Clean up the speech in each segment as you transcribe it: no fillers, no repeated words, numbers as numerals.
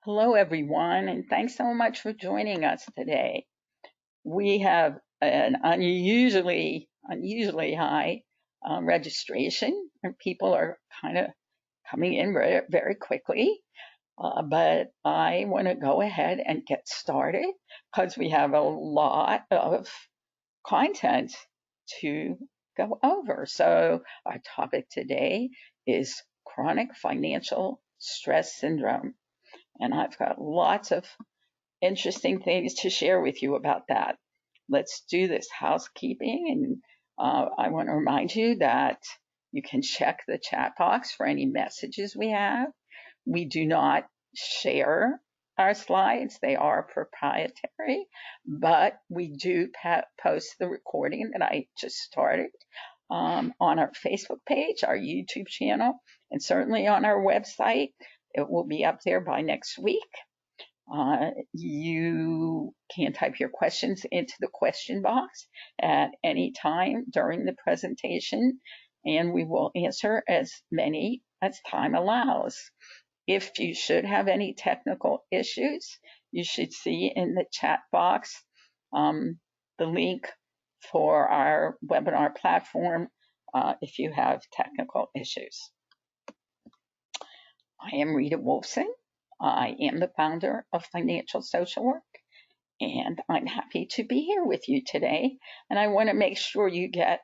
Hello, everyone, and thanks so much for joining us today. We have an unusually high registration, and people are kind of coming in very quickly. But I want to go ahead and get started because we have a lot of content to go over. So our topic today is chronic financial stress syndrome. And I've got lots of interesting things to share with you about that. Let's do this housekeeping. And I want to remind you that you can check the chat box for any messages we have. We do not share our slides, they are proprietary, but we do post the recording that I just started on our Facebook page, our YouTube channel, and certainly on our website. It will be up there by next week. You can type your questions into the question box at any time during the presentation, and we will answer as many as time allows. If you should have any technical issues, you should see in the chat box the link for our webinar platform if you have technical issues. I am Rita Wolfson. I am the founder of Financial Social Work, and I'm happy to be here with you today. And I want to make sure you get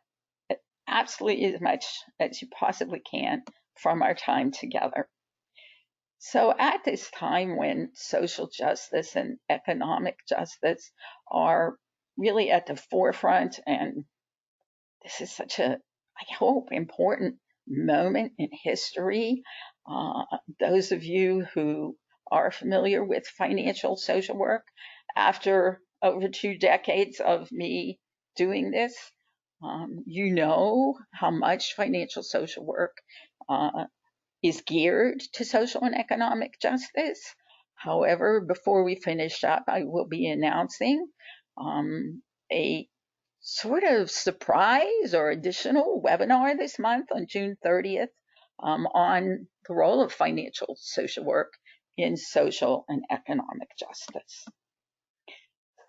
absolutely as much as you possibly can from our time together. So at this time when social justice and economic justice are really at the forefront, and this is such a, I hope, important moment in history. Those of you who are familiar with financial social work, after over 2 decades of me doing this, you know how much financial social work is geared to social and economic justice. However, before we finish up, I will be announcing a sort of surprise or additional webinar this month on June 30th on the role of financial social work in social and economic justice.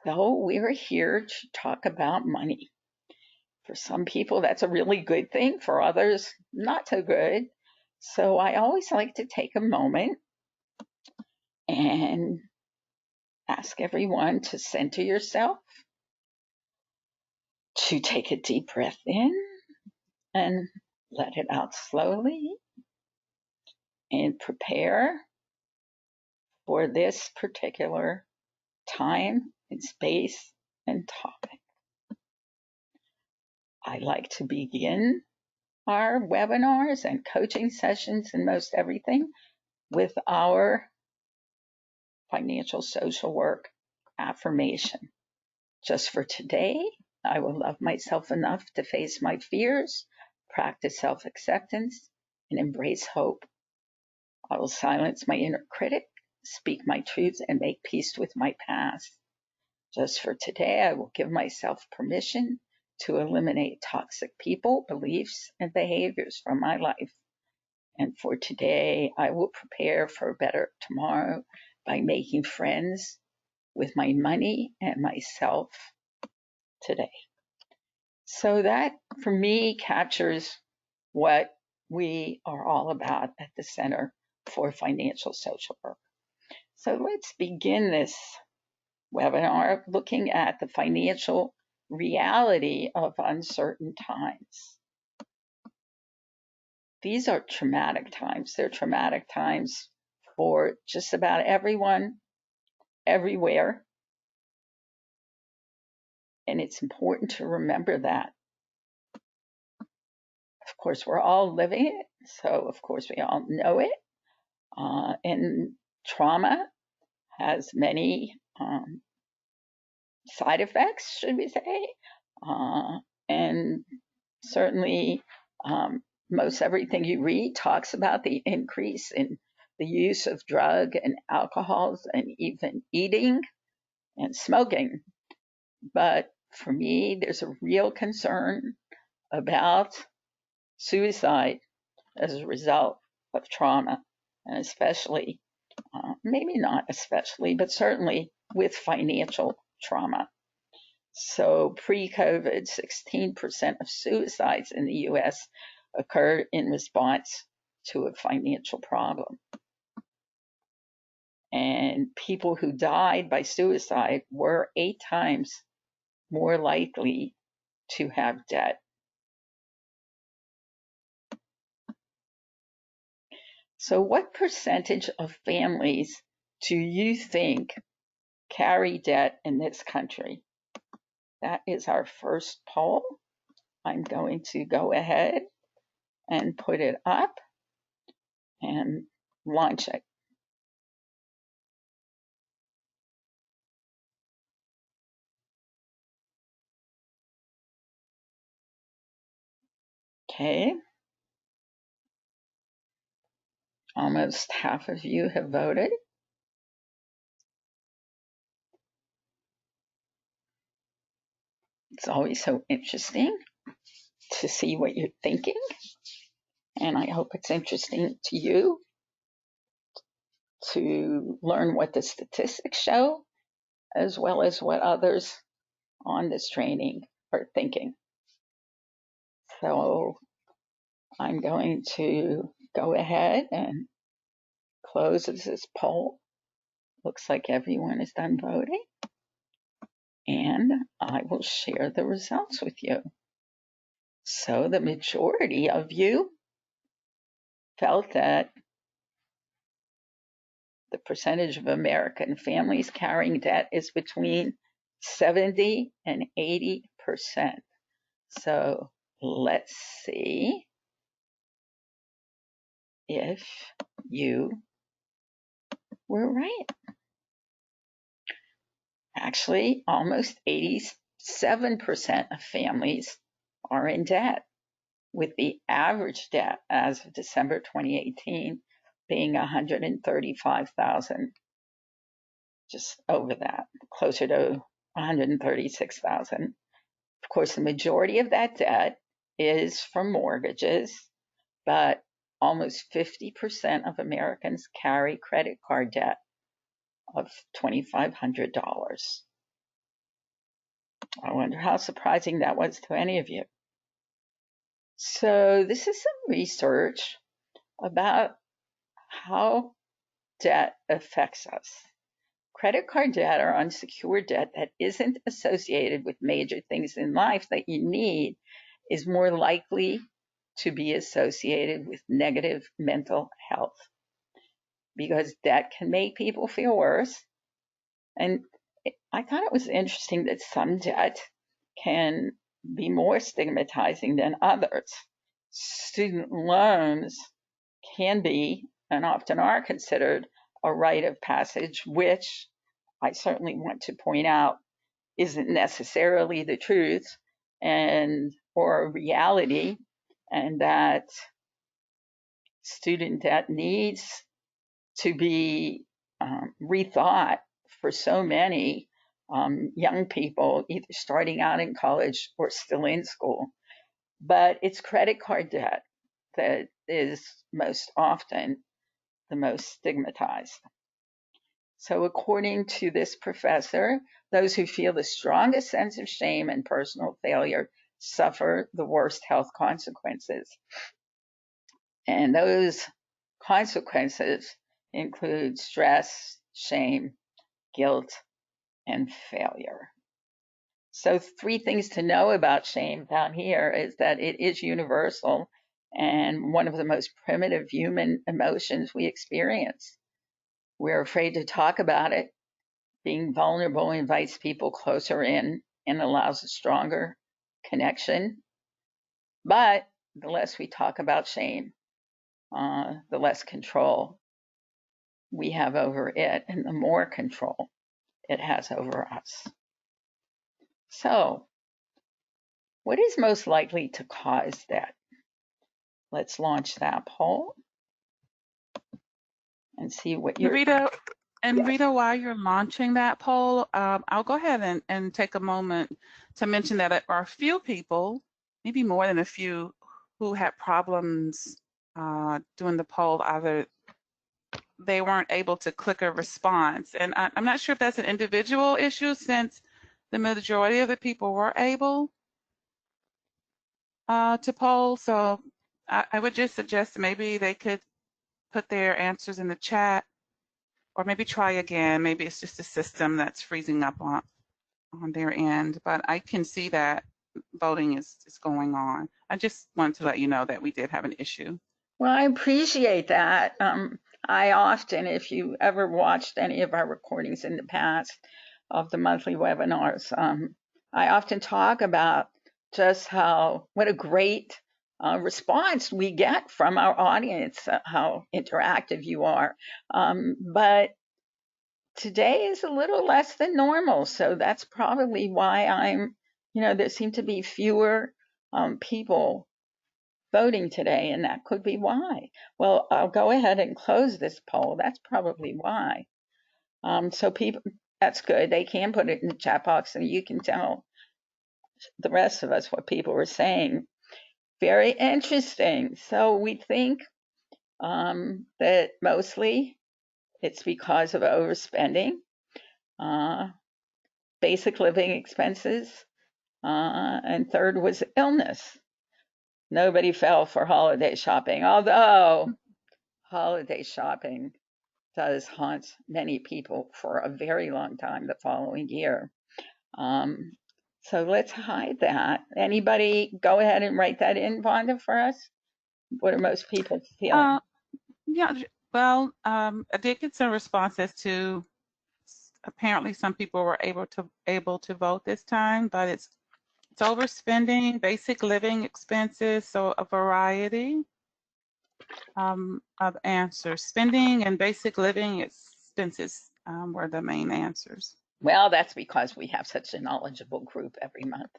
So we're here to talk about money. For some people, that's a really good thing. For others, not so good. So I always like to take a moment and ask everyone to center yourself, to take a deep breath in and let it out slowly, and prepare for this particular time and space and topic. I like to begin our webinars and coaching sessions and most everything with our financial social work affirmation. Just for today, I will love myself enough to face my fears, practice self-acceptance, and embrace hope. I will silence my inner critic, speak my truth, and make peace with my past. Just for today, I will give myself permission to eliminate toxic people, beliefs, and behaviors from my life. And for today, I will prepare for a better tomorrow by making friends with my money and myself today. So that, for me, captures what we are all about at the Center for Financial Social Work. So let's begin this webinar looking at the financial reality of uncertain times. These are traumatic times. They're traumatic times for just about everyone, everywhere. And it's important to remember that. Of course, we're all living it, so of course we all know it. And trauma has many side effects, should we say, and certainly most everything you read talks about the increase in the use of drug and alcohols and even eating and smoking. But for me, there's a real concern about suicide as a result of trauma, and especially maybe not especially, but certainly with financial trauma. So pre-COVID, 16% of suicides in the US occurred in response to a financial problem. And people who died by suicide were 8 times more likely to have debt. So what percentage of families do you think carry debt in this country? That is our first poll. I'm going to go ahead and put it up and launch it. Okay. Almost half of you have voted. It's always so interesting to see what you're thinking. And I hope it's interesting to you to learn what the statistics show, as well as what others on this training are thinking. So I'm going to go ahead and close this poll. Looks like everyone is done voting. And I will share the results with you. So the majority of you felt that the percentage of American families carrying debt is between 70 and 80%. So let's see if you were right. Actually, almost 87% of families are in debt, with the average debt as of December 2018 being $135,000, just over that, closer to $136,000. Of course, the majority of that debt is from mortgages, but almost 50% of Americans carry credit card debt of $2,500. I wonder how surprising that was to any of you. So this is some research about how debt affects us. Credit card debt or unsecured debt that isn't associated with major things in life that you need is more likely to be associated with negative mental health, because debt can make people feel worse. And I thought it was interesting that some debt can be more stigmatizing than others. Student loans can be, and often are considered, a rite of passage, which I certainly want to point out isn't necessarily the truth or a reality, and that student debt needs to be rethought for so many young people, either starting out in college or still in school. But it's credit card debt that is most often the most stigmatized. So according to this professor, those who feel the strongest sense of shame and personal failure suffer the worst health consequences. And those consequences include stress, shame, guilt, and failure. So 3 things to know about shame down here is that it is universal and one of the most primitive human emotions we experience. We're afraid to talk about it. Being vulnerable invites people closer in and allows a stronger connection. But the less we talk about shame, the less control we have over it and the more control it has over us. So, what is most likely to cause that? Let's launch that poll and see what you're... Rita, Yes. Rita, while you're launching that poll, I'll go ahead and take a moment to mention that there are a few people, maybe more than a few, who had problems doing the poll, either they weren't able to click a response. And I'm not sure if that's an individual issue, since the majority of the people were able to poll. So I would just suggest maybe they could put their answers in the chat, or maybe try again. Maybe it's just a system that's freezing up on their end. But I can see that voting is going on. I just wanted to let you know that we did have an issue. Well, I appreciate that. I often, if you ever watched any of our recordings in the past of the monthly webinars, I often talk about just what a great response we get from our audience, how interactive you are. But today is a little less than normal, so that's probably why there seem to be fewer people voting today, and that could be why. Well, I'll go ahead and close this poll. That's probably why. So people, that's good. They can put it in the chat box, and you can tell the rest of us what people are saying. Very interesting. So we think that mostly it's because of overspending, basic living expenses, and third was illness. Nobody fell for holiday shopping, although holiday shopping does haunt many people for a very long time the following year. So let's hide that. Anybody go ahead and write that in, Vonda, for us? What are most people feeling? Yeah, well, I did get some responses to, apparently some people were able to vote this time, but it's overspending, basic living expenses, so a variety of answers. Spending and basic living expenses were the main answers. Well, that's because we have such a knowledgeable group every month.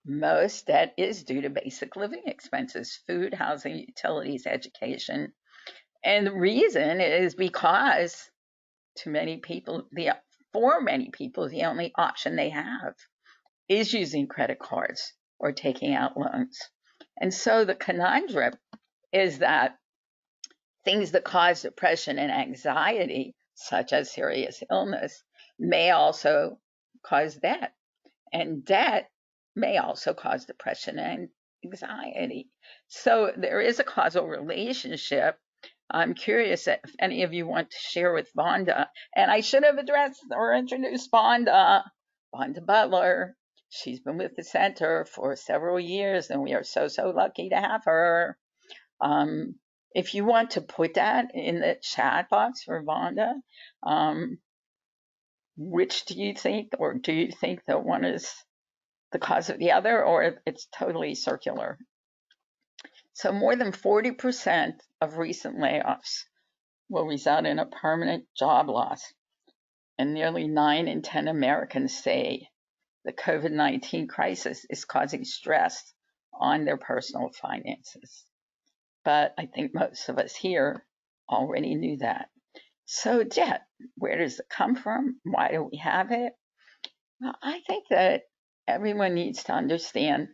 Most debt is due to basic living expenses, food, housing, utilities, education. And the reason is because for many people, the only option they have is using credit cards or taking out loans. And so the conundrum is that things that cause depression and anxiety, such as serious illness, may also cause debt. And debt may also cause depression and anxiety. So there is a causal relationship. I'm curious if any of you want to share with Vonda. And I should have addressed or introduced Vonda Butler. She's been with the center for several years, and we are so lucky to have her. If you want to put that in the chat box for Vonda, which do you think, or do you think that one is the cause of the other, or it's totally circular? So more than 40% of recent layoffs will result in a permanent job loss, and nearly 9 in 10 Americans say the COVID-19 crisis is causing stress on their personal finances. But I think most of us here already knew that. So debt, where does it come from? Why do we have it? Well, I think that everyone needs to understand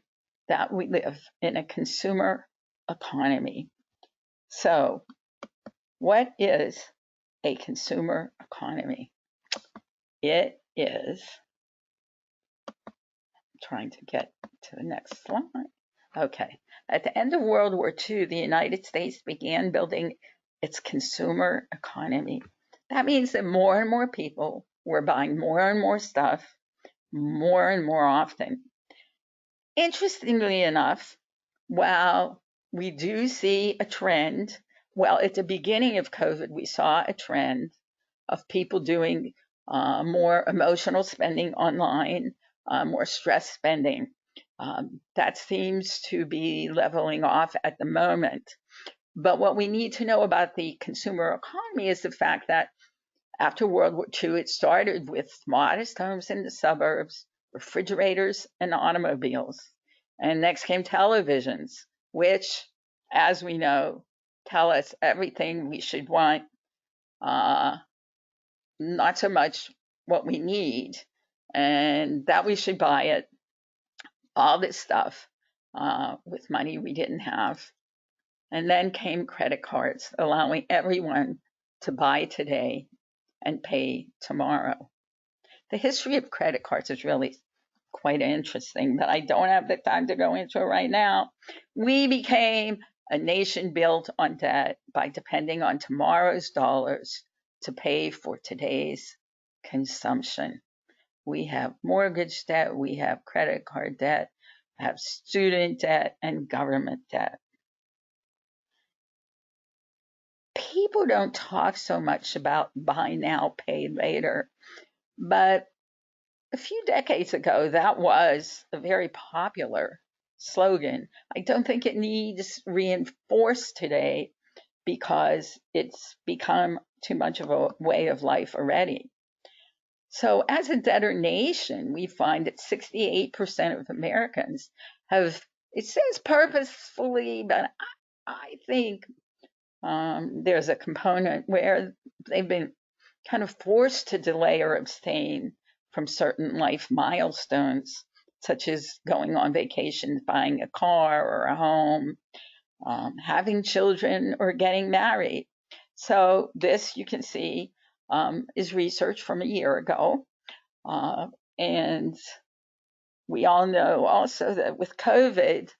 that we live in a consumer economy. So what is a consumer economy? It is, trying to get to the next slide. Okay. At the end of World War II, the United States began building its consumer economy. That means that more and more people were buying more and more stuff more and more often. Interestingly enough, while we do see a trend, well, at the beginning of COVID, we saw a trend of people doing more emotional spending online, more stress spending. That seems to be leveling off at the moment. But what we need to know about the consumer economy is the fact that after World War II, it started with modest homes in the suburbs, refrigerators, and automobiles. And next came televisions, which, as we know, tell us everything we should want, not so much what we need, and that we should buy it, all this stuff with money we didn't have. And then came credit cards, allowing everyone to buy today and pay tomorrow. The history of credit cards is really quite interesting, but I don't have the time to go into it right now. We became a nation built on debt by depending on tomorrow's dollars to pay for today's consumption. We have mortgage debt, we have credit card debt, have student debt, and government debt. People don't talk so much about buy now, pay later, but a few decades ago, that was a very popular slogan. I don't think it needs reinforced today because it's become too much of a way of life already. So, as a debtor nation, we find that 68% of Americans have, it says purposefully, but I think there's a component where they've been kind of forced to delay or abstain from certain life milestones, such as going on vacation, buying a car or a home, having children, or getting married. So, this you can see is research from a year ago. And we all know also that with COVID,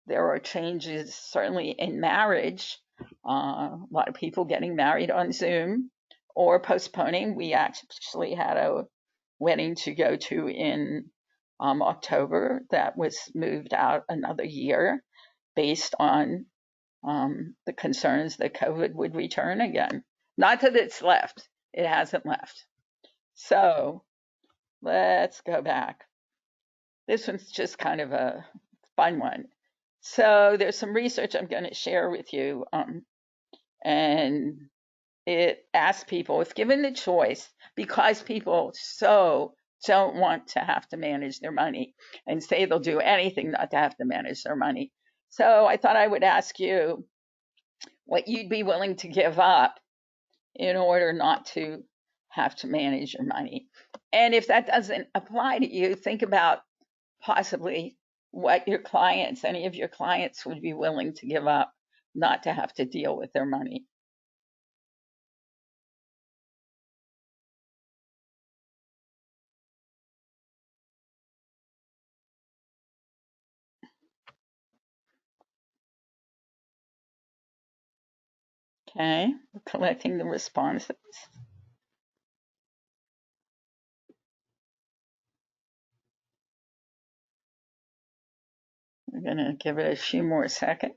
there are changes certainly in marriage. A lot of people getting married on Zoom or postponing. We actually had a wedding to go to in October that was moved out another year based on the concerns that COVID would return again. Not that it's left, it hasn't left. So let's go back. This one's just kind of a fun one. So there's some research I'm going to share with you, and it asks people if given the choice, because people so don't want to have to manage their money and say they'll do anything not to have to manage their money. So I thought I would ask you what you'd be willing to give up in order not to have to manage your money. And if that doesn't apply to you, think about possibly what your clients, any of your clients, would be willing to give up not to have to deal with their money. Okay, we're collecting the responses. We're going to give it a few more seconds.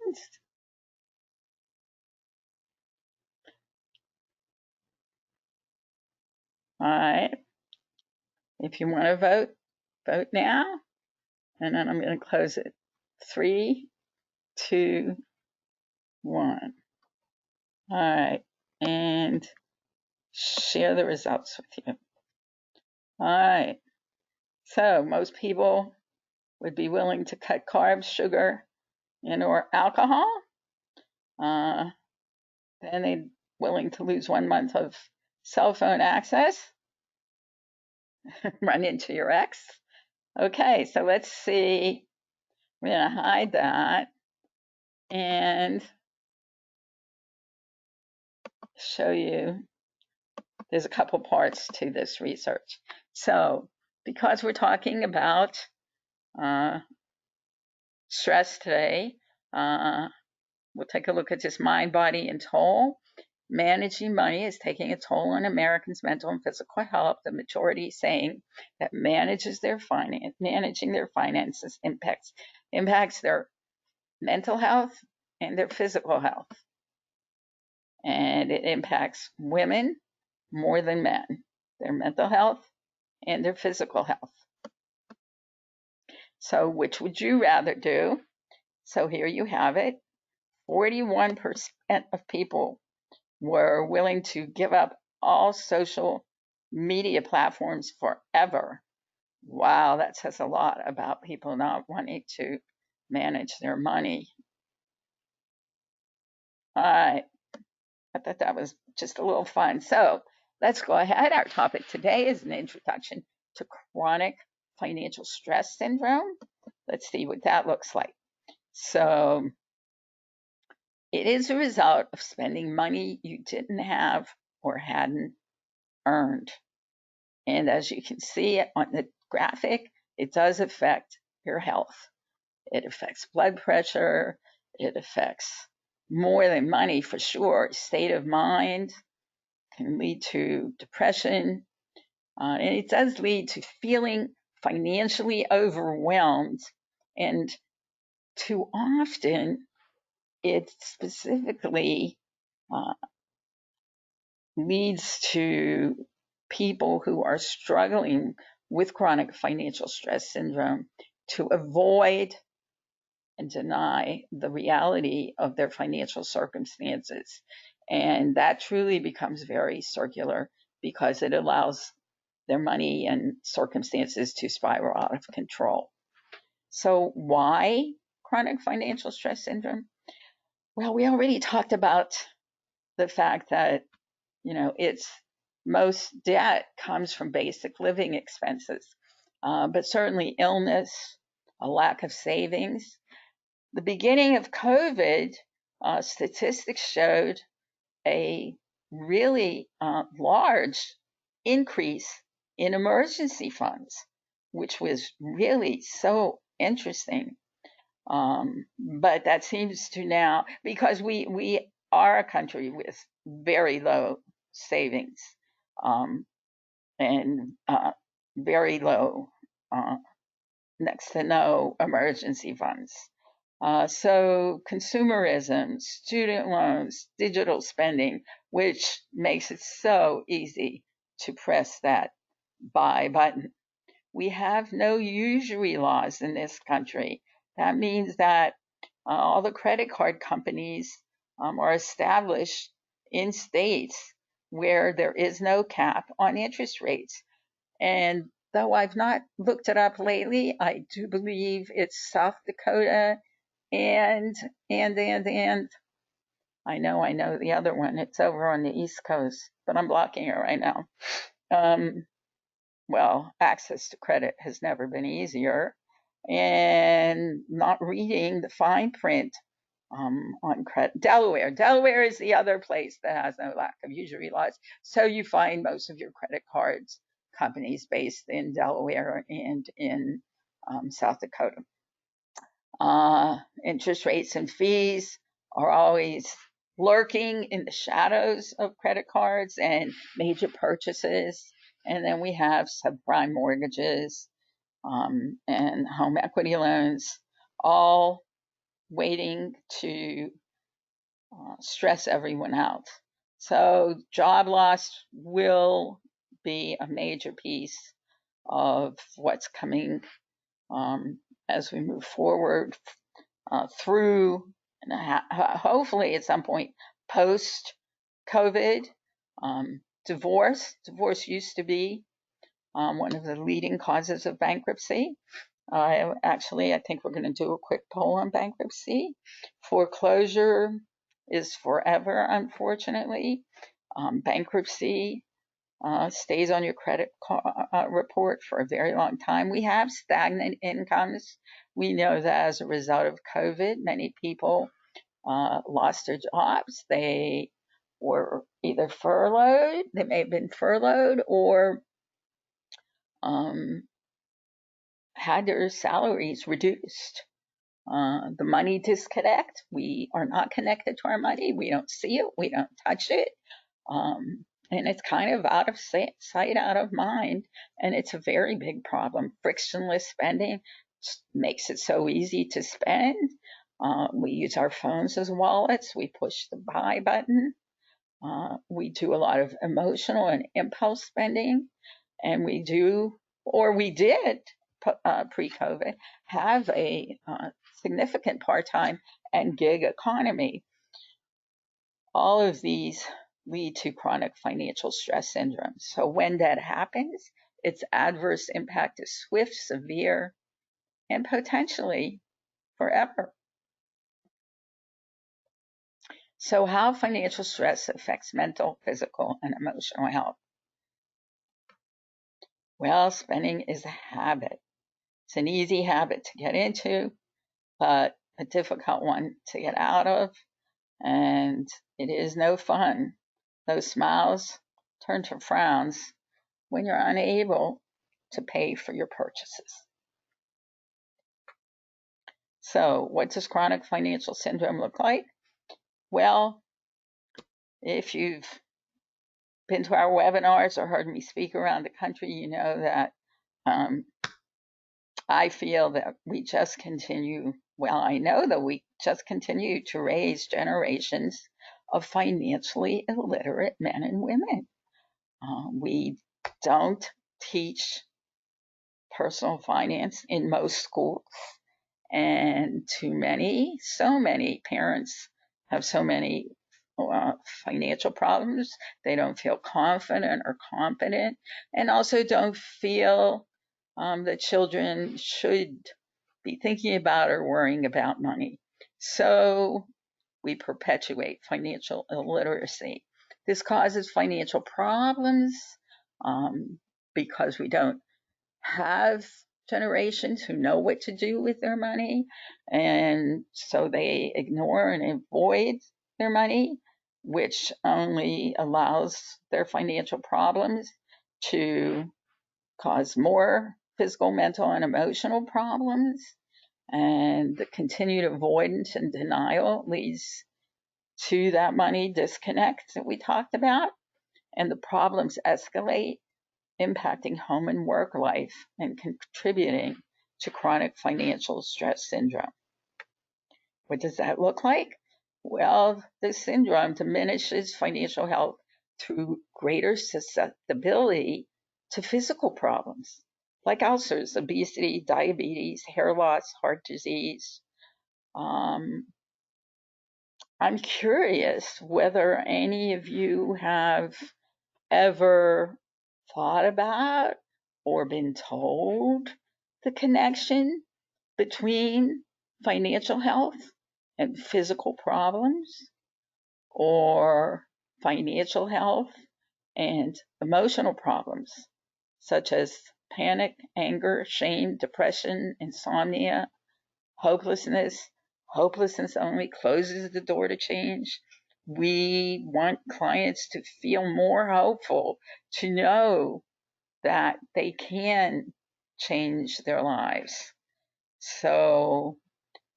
All right. If you want to vote, vote now. And then I'm going to close it. 3, 2, 1. All right. And share the results with you. All right. So most people would be willing to cut carbs, sugar, and or alcohol. Then they're willing to lose 1 month of cell phone access. Run into your ex. Okay, so let's see. We're going to hide that and show you. There's a couple parts to this research. So, because we're talking about stress today, we'll take a look at this mind, body, and toll. Managing money is taking a toll on Americans' mental and physical health. The majority saying that managing their finances impacts their mental health and their physical health. And it impacts women more than men, their mental health and their physical health. So which would you rather do? So here you have it. 41% of people were willing to give up all social media platforms forever. Wow, that says a lot about people not wanting to manage their money. All right, I thought that was just a little fun. So let's go ahead. Our topic today is an introduction to chronic financial stress syndrome. Let's see what that looks like. So It is a result of spending money you didn't have or hadn't earned. And as you can see on the graphic, it does affect your health. It affects blood pressure. It affects more than money for sure. State of mind can lead to depression. And it does lead to feeling financially overwhelmed. And too often, it specifically uh, leads to people who are struggling with chronic financial stress syndrome to avoid and deny the reality of their financial circumstances. And that truly becomes very circular because it allows their money and circumstances to spiral out of control. So, why chronic financial stress syndrome? Well, we already talked about the fact that, it's most debt comes from basic living expenses, but certainly illness, a lack of savings. The beginning of COVID, statistics showed a really large increase in emergency funds, which was really so interesting. But that seems to now, because we are a country with very low savings, um, and very low, uh, next to no emergency funds. So consumerism, student loans, digital spending, which makes it so easy to press that buy button. We have no usury laws in this country. That means that all the credit card companies are established in states where there is no cap on interest rates. And though I've not looked it up lately, I do believe it's South Dakota and and I know the other one. It's over on the East Coast, but I'm blocking it right now. Um, well, access to credit has never been easier, and not reading the fine print on credit. Delaware is the other place that has no lack of usury laws. So you find most of your credit cards companies based in Delaware and in South Dakota. Interest rates and fees are always lurking in the shadows of credit cards and major purchases. And then we have subprime mortgages and home equity loans, all waiting to stress everyone out. So, job loss will be a major piece of what's coming as we move forward through, and hopefully at some point post COVID. Divorce used to be one of the leading causes of bankruptcy. I think we're going to do a quick poll on bankruptcy. Foreclosure is forever, unfortunately. Bankruptcy stays on your credit report for a very long time. We have stagnant incomes. We know that as a result of COVID, many people lost their jobs. They were either furloughed, they may have been furloughed, or um, had their salaries reduced. The money disconnect. We are not connected to our money. We don't see it. We don't touch it. And it's kind of out of sight, out of mind. And it's a very big problem. Frictionless spending makes it so easy to spend. We use our phones as wallets. We push the buy button. We do a lot of emotional and impulse spending. And we did pre-COVID have a significant part-time and gig economy. All of these lead to chronic financial stress syndrome. So when that happens, its adverse impact is swift, severe, and potentially forever. So how financial stress affects mental, physical, and emotional health? Well, spending is a habit. It's an easy habit to get into, but a difficult one to get out of. and it is no fun. Those smiles turn to frowns when you're unable to pay for your purchases. So, what does chronic financial syndrome look like? Well, if you've been to our webinars or heard me speak around the country, you know that I feel that we just continue, well, I know that we just continue to raise generations of financially illiterate men and women. We don't teach personal finance in most schools, and so many parents have so many financial problems. They don't feel confident or competent, and also don't feel that children should be thinking about or worrying about money. So we perpetuate financial illiteracy. This causes financial problems because we don't have generations who know what to do with their money, and so they ignore and avoid their money, which only allows their financial problems to cause more physical, mental, and emotional problems. And the continued avoidance and denial leads to that money disconnect that we talked about, and the problems escalate, impacting home and work life and contributing to chronic financial stress syndrome. What does that look like? Well, this syndrome diminishes financial health through greater susceptibility to physical problems like ulcers, obesity, diabetes, hair loss, heart disease. I'm curious whether any of you have ever thought about or been told the connection between financial health and physical problems, or financial health and emotional problems, such as panic, anger, shame, depression, insomnia, hopelessness. Hopelessness only closes the door to change. We want clients to feel more hopeful, to know that they can change their lives. So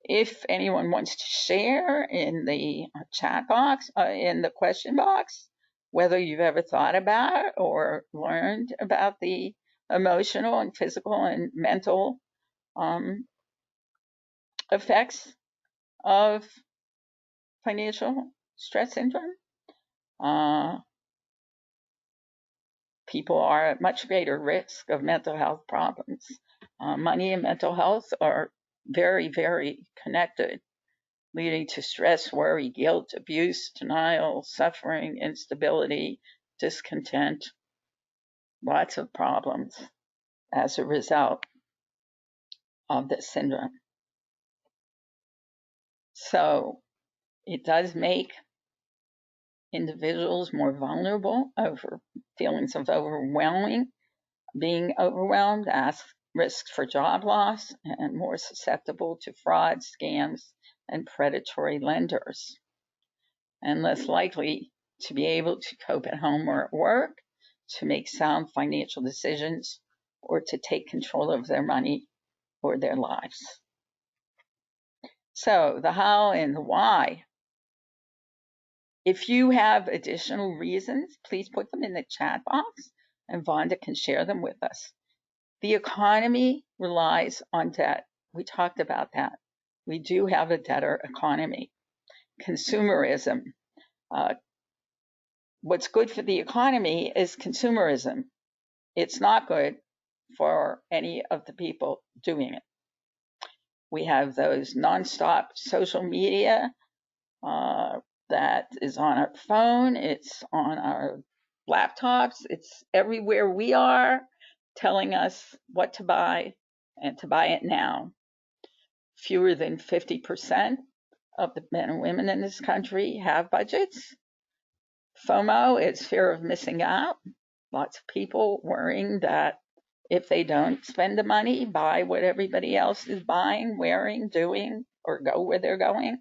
if anyone wants to share in the chat box, in the question box, whether you've ever thought about or learned about the emotional and physical and mental effects of financial stress syndrome, uh, people are at much greater risk of mental health problems. Money and mental health are very, very connected, leading to stress, worry, guilt, abuse, denial, suffering, instability, discontent, lots of problems as a result of this syndrome. So it does make individuals more vulnerable over feelings of being overwhelmed, risks for job loss, and more susceptible to fraud, scams, and predatory lenders, and less likely to be able to cope at home or at work, to make sound financial decisions, or to take control of their money or their lives. So the how and the why. If you have additional reasons, please put them in the chat box and Vonda can share them with us. The economy relies on debt. We talked about that. We do have a debtor economy. Consumerism. What's good for the economy is consumerism. It's not good for any of the people doing it. We have those nonstop social media that is on our phone, it's on our laptops, it's everywhere we are, telling us what to buy and to buy it now. Fewer than 50% of the men and women in this country have budgets. FOMO is fear of missing out. Lots of people worrying that if they don't spend the money, buy what everybody else is buying, wearing, doing, or go where they're going,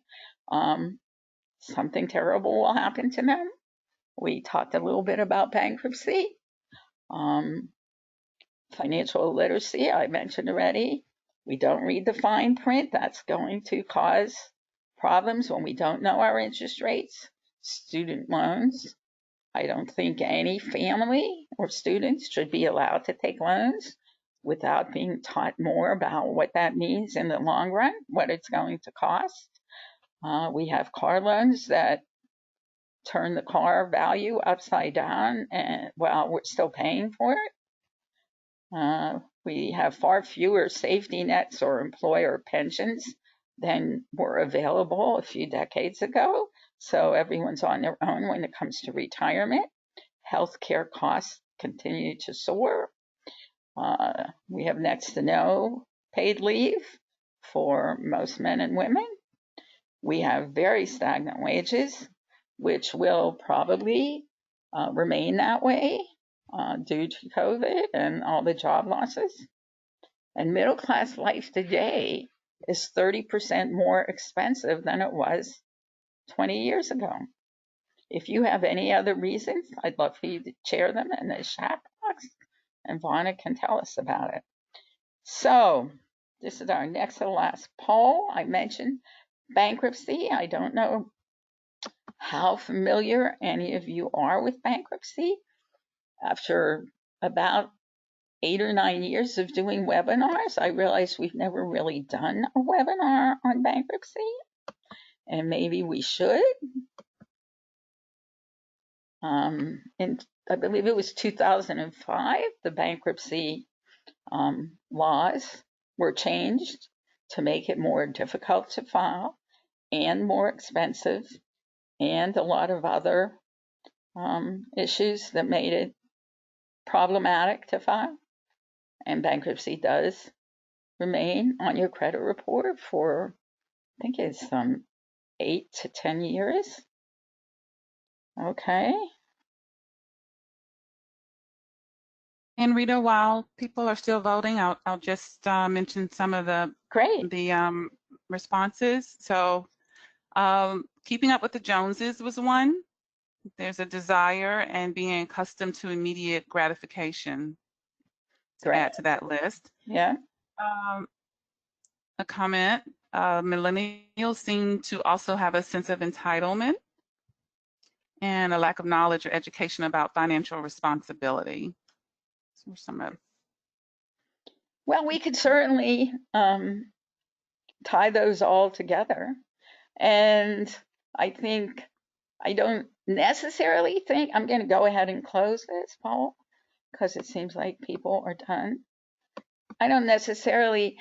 something terrible will happen to them. We talked a little bit about bankruptcy. Um, Financial literacy, I mentioned already. We don't read the fine print. That's going to cause problems when we don't know our interest rates. Student loans. I don't think any family or students should be allowed to take loans without being taught more about what that means in the long run, what it's going to cost. We have car loans that turn the car value upside down, and while we're still paying for it. We have far fewer safety nets or employer pensions than were available a few decades ago. So everyone's on their own when it comes to retirement. Healthcare costs continue to soar. We have next to no paid leave for most men and women. We have very stagnant wages, which will probably remain that way due to COVID and all the job losses. And middle class life today is 30% more expensive than it was 20 years ago. If you have any other reasons, I'd love for you to share them in the chat box, and Vonna can tell us about it. So this is our next to last poll. I mentioned bankruptcy. I don't know how familiar any of you are with bankruptcy. After about 8 or 9 years of doing webinars, I realized we've never really done a webinar on bankruptcy, and maybe we should. In I believe it was 2005, the bankruptcy laws were changed to make it more difficult to file and more expensive, and a lot of other issues that made it problematic to file. And bankruptcy does remain on your credit report for, I think it's 8 to 10 years. Okay. And Rita, while people are still voting, I'll just mention some of the Great. responses. So keeping up with the Joneses was one. There's a desire and being accustomed to immediate gratification to add to that list. Yeah. A comment, millennials seem to also have a sense of entitlement and a lack of knowledge or education about financial responsibility. So some of Well, we could certainly tie those all together. And I don't necessarily think, I'm going to go ahead and close this, Paul, because it seems like people are done. I don't necessarily,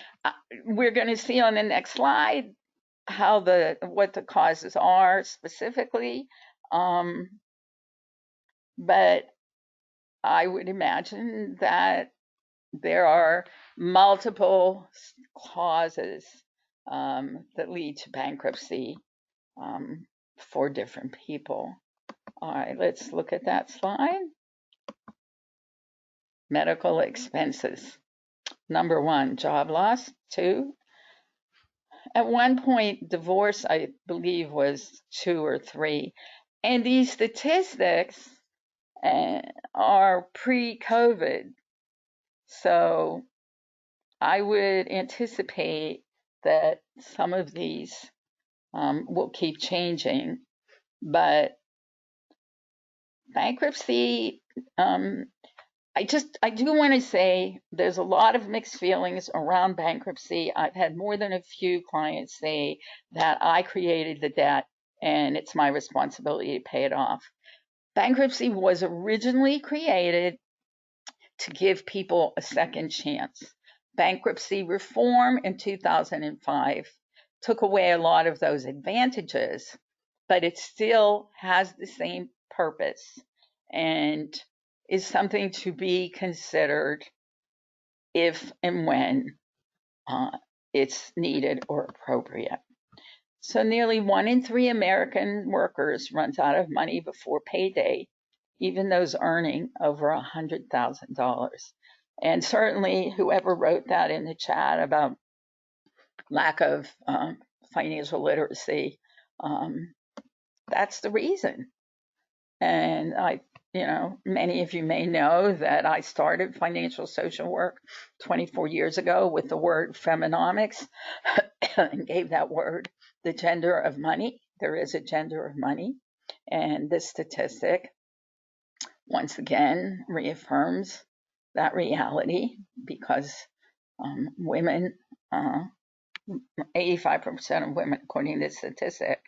we're going to see on the next slide what the causes are specifically. But I would imagine that there are multiple causes that lead to bankruptcy for different people. All right, let's look at that slide. Medical expenses. Number 1, job loss. 2, at one point, divorce, I believe, was 2 or 3. And these statistics are pre-COVID. So I would anticipate that some of these will keep changing. But bankruptcy, I do want to say there's a lot of mixed feelings around bankruptcy. I've had more than a few clients say that I created the debt and it's my responsibility to pay it off. Bankruptcy was originally created to give people a second chance. Bankruptcy reform in 2005 took away a lot of those advantages, but it still has the same purpose and is something to be considered if and when it's needed or appropriate. So nearly 1 in 3 American workers runs out of money before payday, even those earning over $100,000. And certainly whoever wrote that in the chat about lack of financial literacy, That's the reason. And many of you may know that I started financial social work 24 years ago with the word feminomics and gave that word the gender of money. There is a gender of money. And this statistic, once again, reaffirms that reality because women, 85% of women, according to the statistic,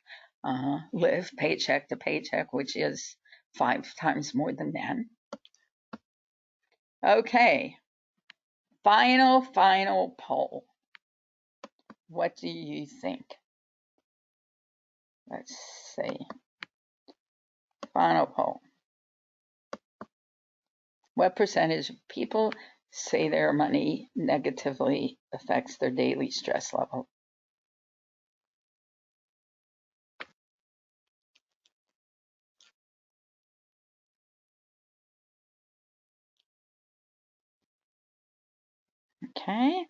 live paycheck to paycheck, which is 5 times more than men. Okay, final poll. What do you think? Let's see. Final poll. What percentage of people say their money negatively affects their daily stress level? Okay.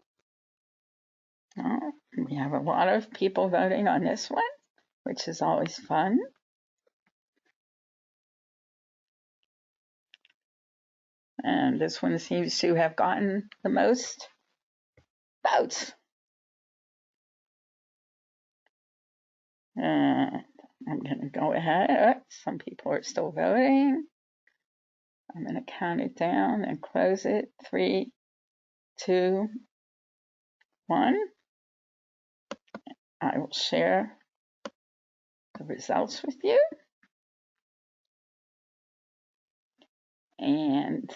Oh, we have a lot of people voting on this one, which is always fun. And this one seems to have gotten the most votes. I'm going to go ahead. Some people are still voting. I'm going to count it down and close it. 3, 2, 1. I will share the results with you. And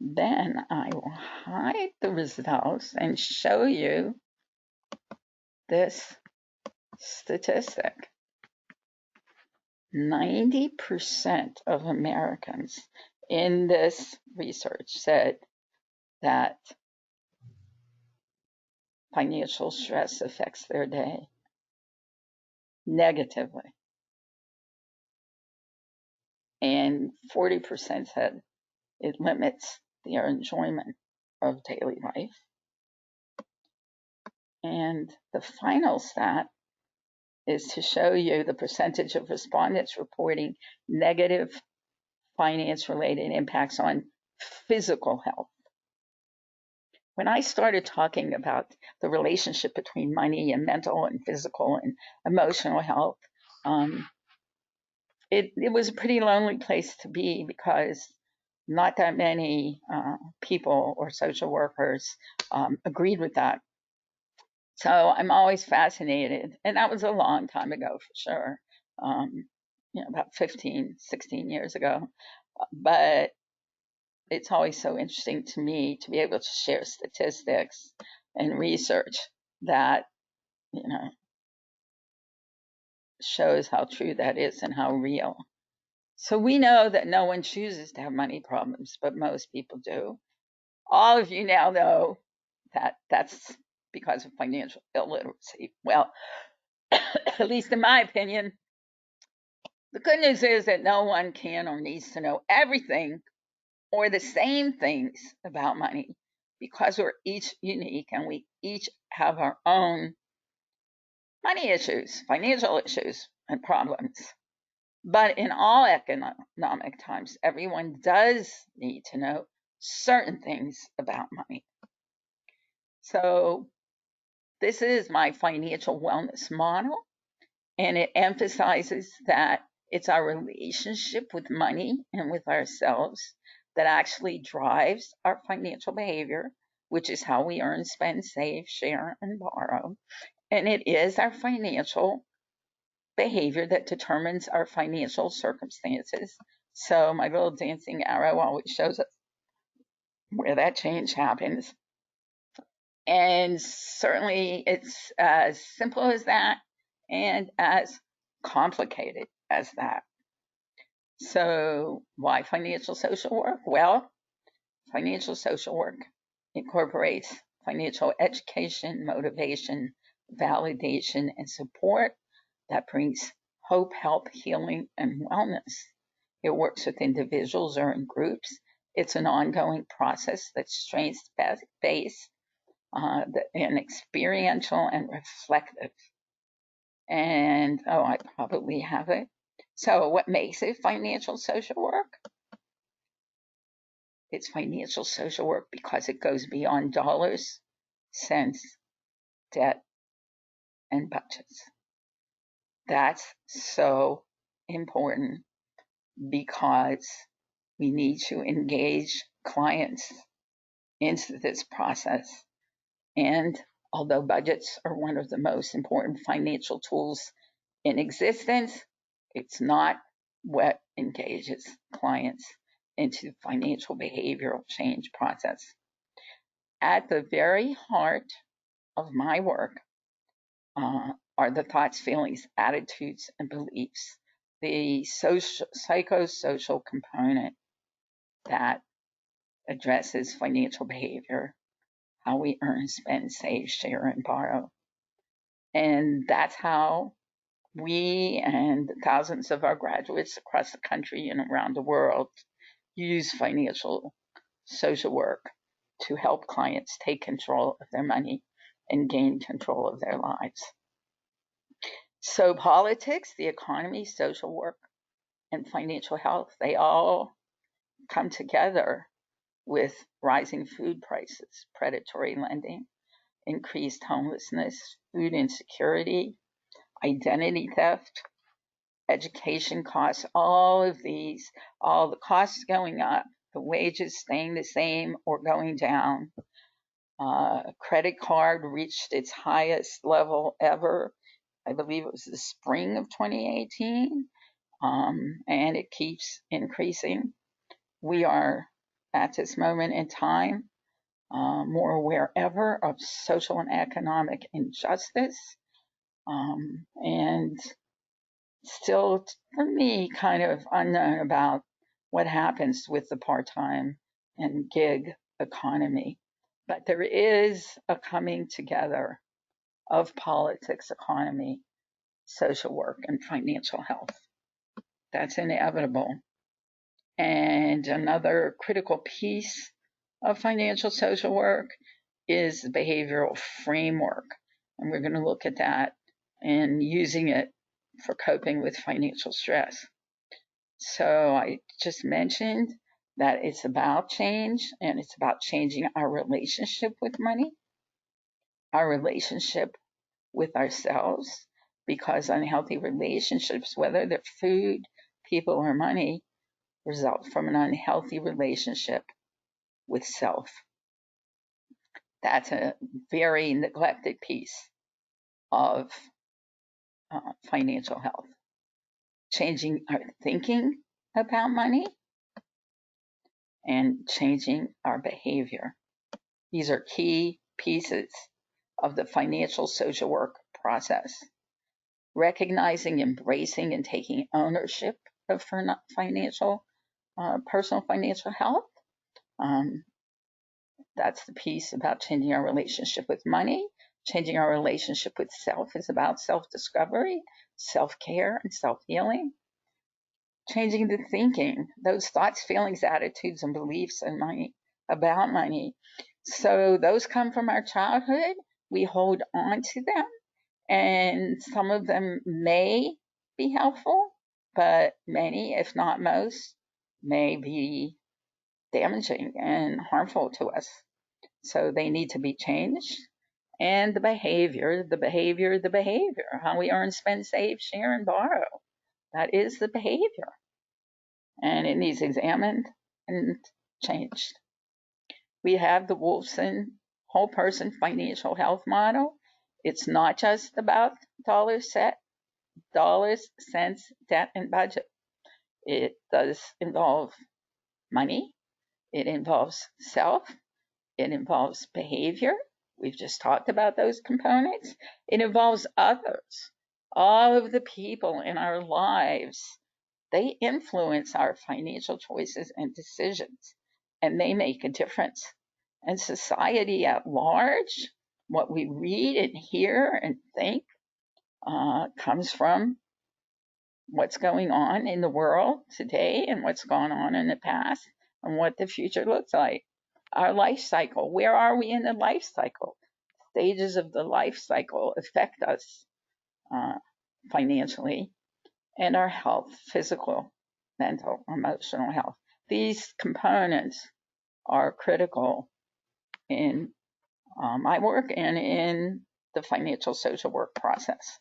then I will hide the results and show you this statistic. 90% of Americans in this research said that financial stress affects their day negatively. And 40% said it limits their enjoyment of daily life. And the final stat is to show you the percentage of respondents reporting negative finance-related impacts on physical health. When I started talking about the relationship between money and mental and physical and emotional health, it was a pretty lonely place to be because not that many people or social workers agreed with that. So I'm always fascinated, and that was a long time ago for sure, about 15, 16 years ago. But it's always so interesting to me to be able to share statistics and research that, shows how true that is and how real. So we know that no one chooses to have money problems, but most people do. All of you now know that that's because of financial illiteracy. Well, at least in my opinion, the good news is that no one can or needs to know everything or the same things about money because we're each unique and we each have our own money issues, financial issues, and problems. But in all economic times, everyone does need to know certain things about money. So this is my financial wellness model, and it emphasizes that it's our relationship with money and with ourselves that actually drives our financial behavior, which is how we earn, spend, save, share, and borrow. And it is our financial behavior that determines our financial circumstances. So my little dancing arrow always shows us where that change happens. And certainly it's as simple as that and as complicated as that. So why financial social work? Well, financial social work incorporates financial education, motivation, validation, and support that brings hope, help, healing, and wellness. It works with individuals or in groups. It's an ongoing process that's strengths-based and experiential and reflective. And, oh, I probably have it. So what makes it financial social work? It's financial social work because it goes beyond dollars, cents, debt, and budgets. That's so important because we need to engage clients into this process. And although budgets are one of the most important financial tools in existence, it's not what engages clients into the financial behavioral change process. At the very heart of my work are the thoughts, feelings, attitudes, and beliefs, the psychosocial component that addresses financial behavior, how we earn, spend, save, share, and borrow. And that's how we and thousands of our graduates across the country and around the world use financial social work to help clients take control of their money and gain control of their lives. So politics, the economy, social work, and financial health, they all come together with rising food prices, predatory lending, increased homelessness, food insecurity, identity theft, education costs, all of these, all the costs going up, the wages staying the same or going down. Credit card reached its highest level ever. I believe it was the spring of 2018, and it keeps increasing. We are at this moment in time more aware ever of social and economic injustice, and still, for me, kind of unknown about what happens with the part-time and gig economy. But there is a coming together of politics, economy, social work, and financial health. That's inevitable. And another critical piece of financial social work is the behavioral framework. And we're going to look at that and using it for coping with financial stress. So I just mentioned that it's about change and it's about changing our relationship with money, our relationship with ourselves, because unhealthy relationships, whether they're food, people, or money, result from an unhealthy relationship with self. That's a very neglected piece of financial health. Changing our thinking about money and changing our behavior. These are key pieces of the financial social work process. Recognizing, embracing, and taking ownership of financial, personal financial health. Um, that's the piece about changing our relationship with money. Changing our relationship with self is about self-discovery, self-care, and self-healing. Changing the thinking, those thoughts, feelings, attitudes, and beliefs and money, about money. So those come from our childhood. We hold on to them, and some of them may be helpful, but many, if not most, may be damaging and harmful to us. So they need to be changed. And the behavior, how we earn, spend, save, share, and borrow. That is the behavior. And it needs examined and changed. We have the Wolfson whole person financial health model. It's not just about dollars, cents, debt, and budget. It does involve money. It involves self. It involves behavior. We've just talked about those components. It involves others. All of the people in our lives, they influence our financial choices and decisions, and they make a difference. And society at large, what we read and hear and think, comes from what's going on in the world today and what's gone on in the past and what the future looks like. Our life cycle, where are we in the life cycle? Stages of the life cycle affect us financially, and our health, physical, mental, emotional health. These components are critical in my work and in the financial social work process.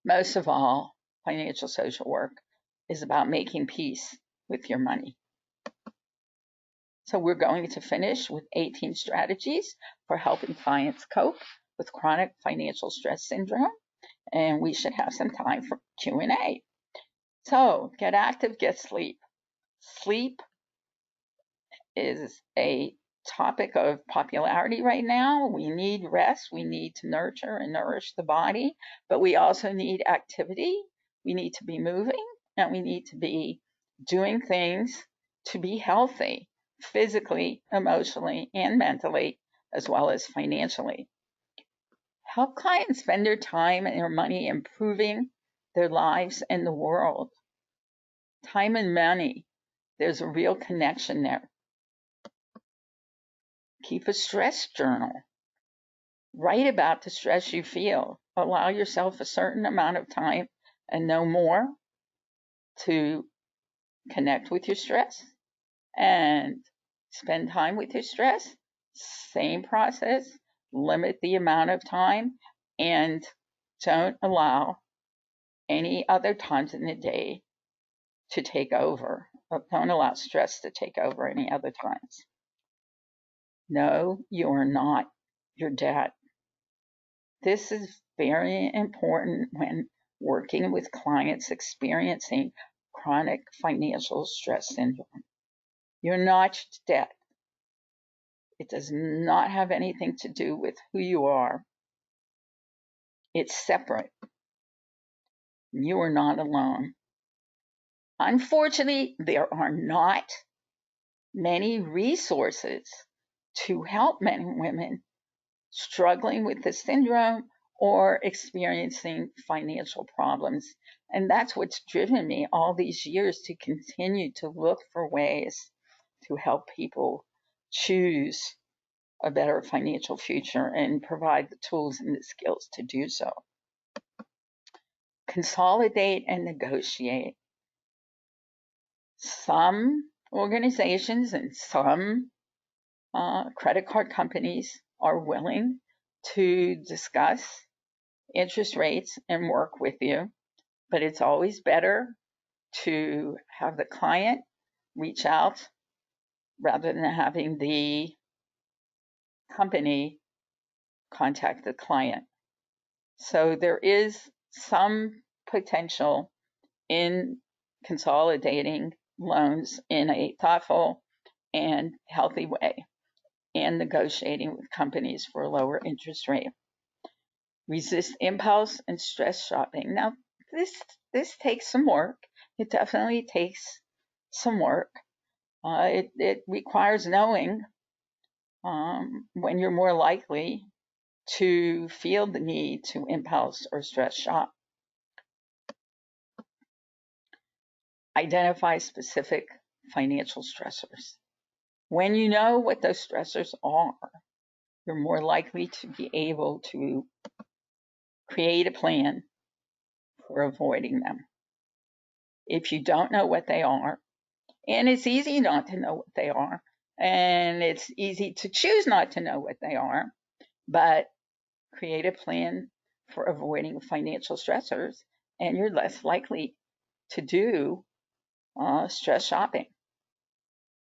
Most of all, financial social work is about making peace with your money. So we're going to finish with 18 strategies for helping clients cope with chronic financial stress syndrome, and we should have some time for Q&A. So get active, get sleep. Sleep is a topic of popularity right now. We need rest. We need to nurture and nourish the body, but we also need activity. We need to be moving, and we need to be doing things to be healthy physically, emotionally, and mentally, as well as financially. Help clients spend their time and their money improving their lives and the world. Time and money, there's a real connection there. Keep a stress journal. Write about the stress you feel. Allow yourself a certain amount of time and no more to connect with your stress and spend time with your stress. Same process. Limit the amount of time and don't allow any other times in the day to take over. Don't allow stress to take over any other times. No, you are not your debt. This is very important when working with clients experiencing chronic financial stress syndrome. You're not debt. It does not have anything to do with who you are. It's separate. You are not alone. Unfortunately, there are not many resources to help men and women struggling with the syndrome or experiencing financial problems. And that's what's driven me all these years to continue to look for ways to help people choose a better financial future and provide the tools and the skills to do so. Consolidate and negotiate. Some organizations and some credit card companies are willing to discuss interest rates and work with you, but it's always better to have the client reach out rather than having the company contact the client. So there is some potential in consolidating loans in a thoughtful and healthy way and negotiating with companies for a lower interest rate. Resist impulse and stress shopping. Now, this takes some work. It definitely takes some work. It requires knowing when you're more likely to feel the need to impulse or stress shop. Identify specific financial stressors. When you know what those stressors are, you're more likely to be able to create a plan for avoiding them. If you don't know what they are, and it's easy not to know what they are, and it's easy to choose not to know what they are, but create a plan for avoiding financial stressors, and you're less likely to do stress shopping.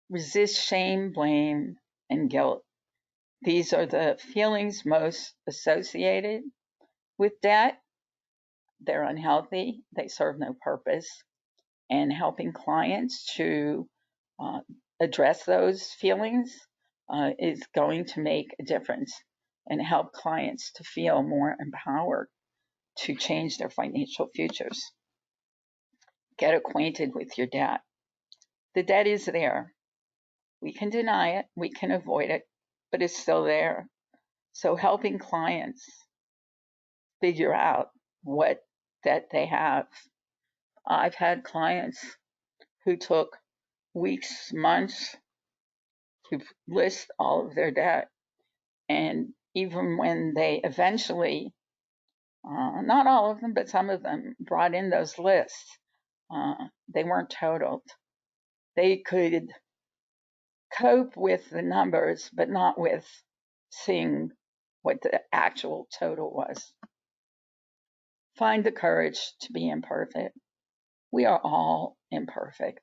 Resist shame, blame, and guilt. These are the feelings most associated with debt. They're unhealthy, they serve no purpose, and helping clients to address those feelings is going to make a difference and help clients to feel more empowered to change their financial futures. Get acquainted with your debt. The debt is there. We can deny it, we can avoid it, but it's still there. So helping clients figure out what debt they have. I've had clients who took weeks, months to list all of their debt. And even when they eventually Not all of them, but some of them brought in those lists. They weren't totaled. They could cope with the numbers, but not with seeing what the actual total was. Find the courage to be imperfect. We are all imperfect.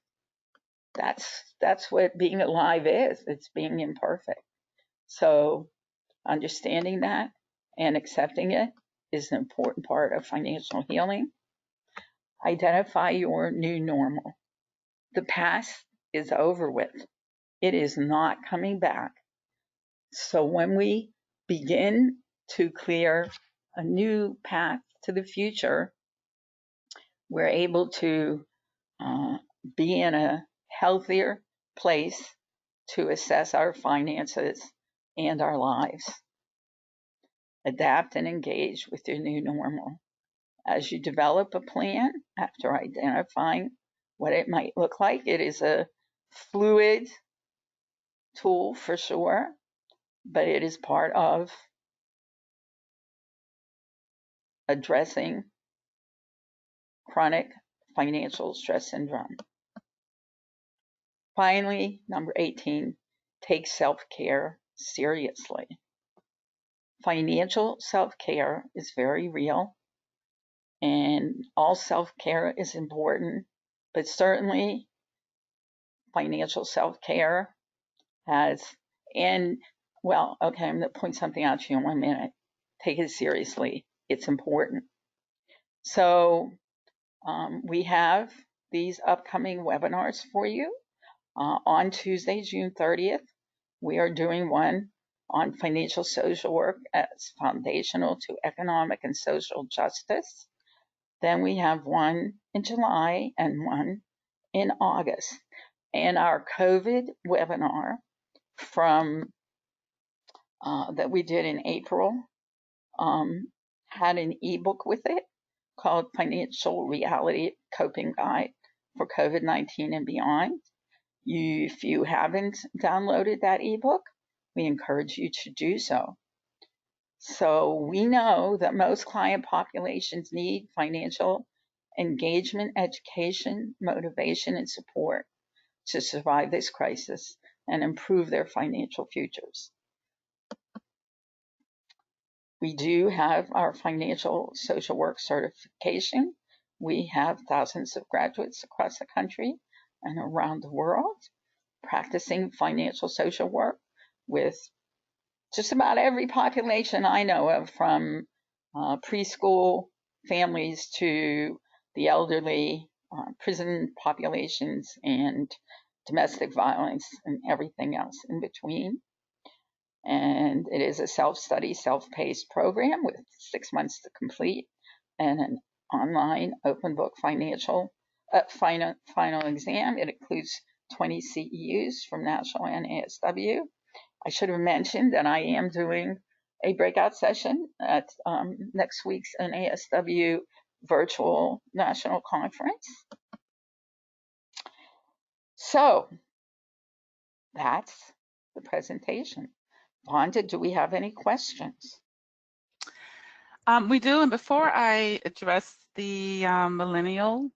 That's what being alive is. It's being imperfect. So understanding that and accepting it is an important part of financial healing. Identify your new normal. The past is over with. It is not coming back. So when we begin to clear a new path to the future, we're able to be in a healthier place to assess our finances and our lives. Adapt and engage with your new normal. As you develop a plan after identifying what it might look like, it is a fluid tool for sure, but it is part of addressing chronic financial stress syndrome. Finally, number 18, take self-care seriously. Financial self-care is very real, and all self-care is important, but certainly financial self-care has, and well, okay, I'm going to point something out to you in 1 minute. Take it seriously. It's important. So we have these upcoming webinars for you. On Tuesday, June 30th, we are doing one on financial social work as foundational to economic and social justice. Then we have one in July and one in August. And our COVID webinar from that we did in April had an ebook with it called Financial Reality Coping Guide for COVID-19 and Beyond. If you haven't downloaded that ebook, we encourage you to do so. So we know that most client populations need financial engagement, education, motivation, and support to survive this crisis and improve their financial futures. We do have our financial social work certification. We have thousands of graduates across the country and around the world practicing financial social work with just about every population I know of, from preschool families to the elderly, prison populations, and domestic violence, and everything else in between. And it is a self-study, self-paced program with 6 months to complete and an online open book final exam. It includes 20 CEUs from National and ASW. I should have mentioned that I am doing a breakout session at next week's NASW virtual national conference. So that's the presentation. Wanda, do we have any questions? We do, and before I address the millennial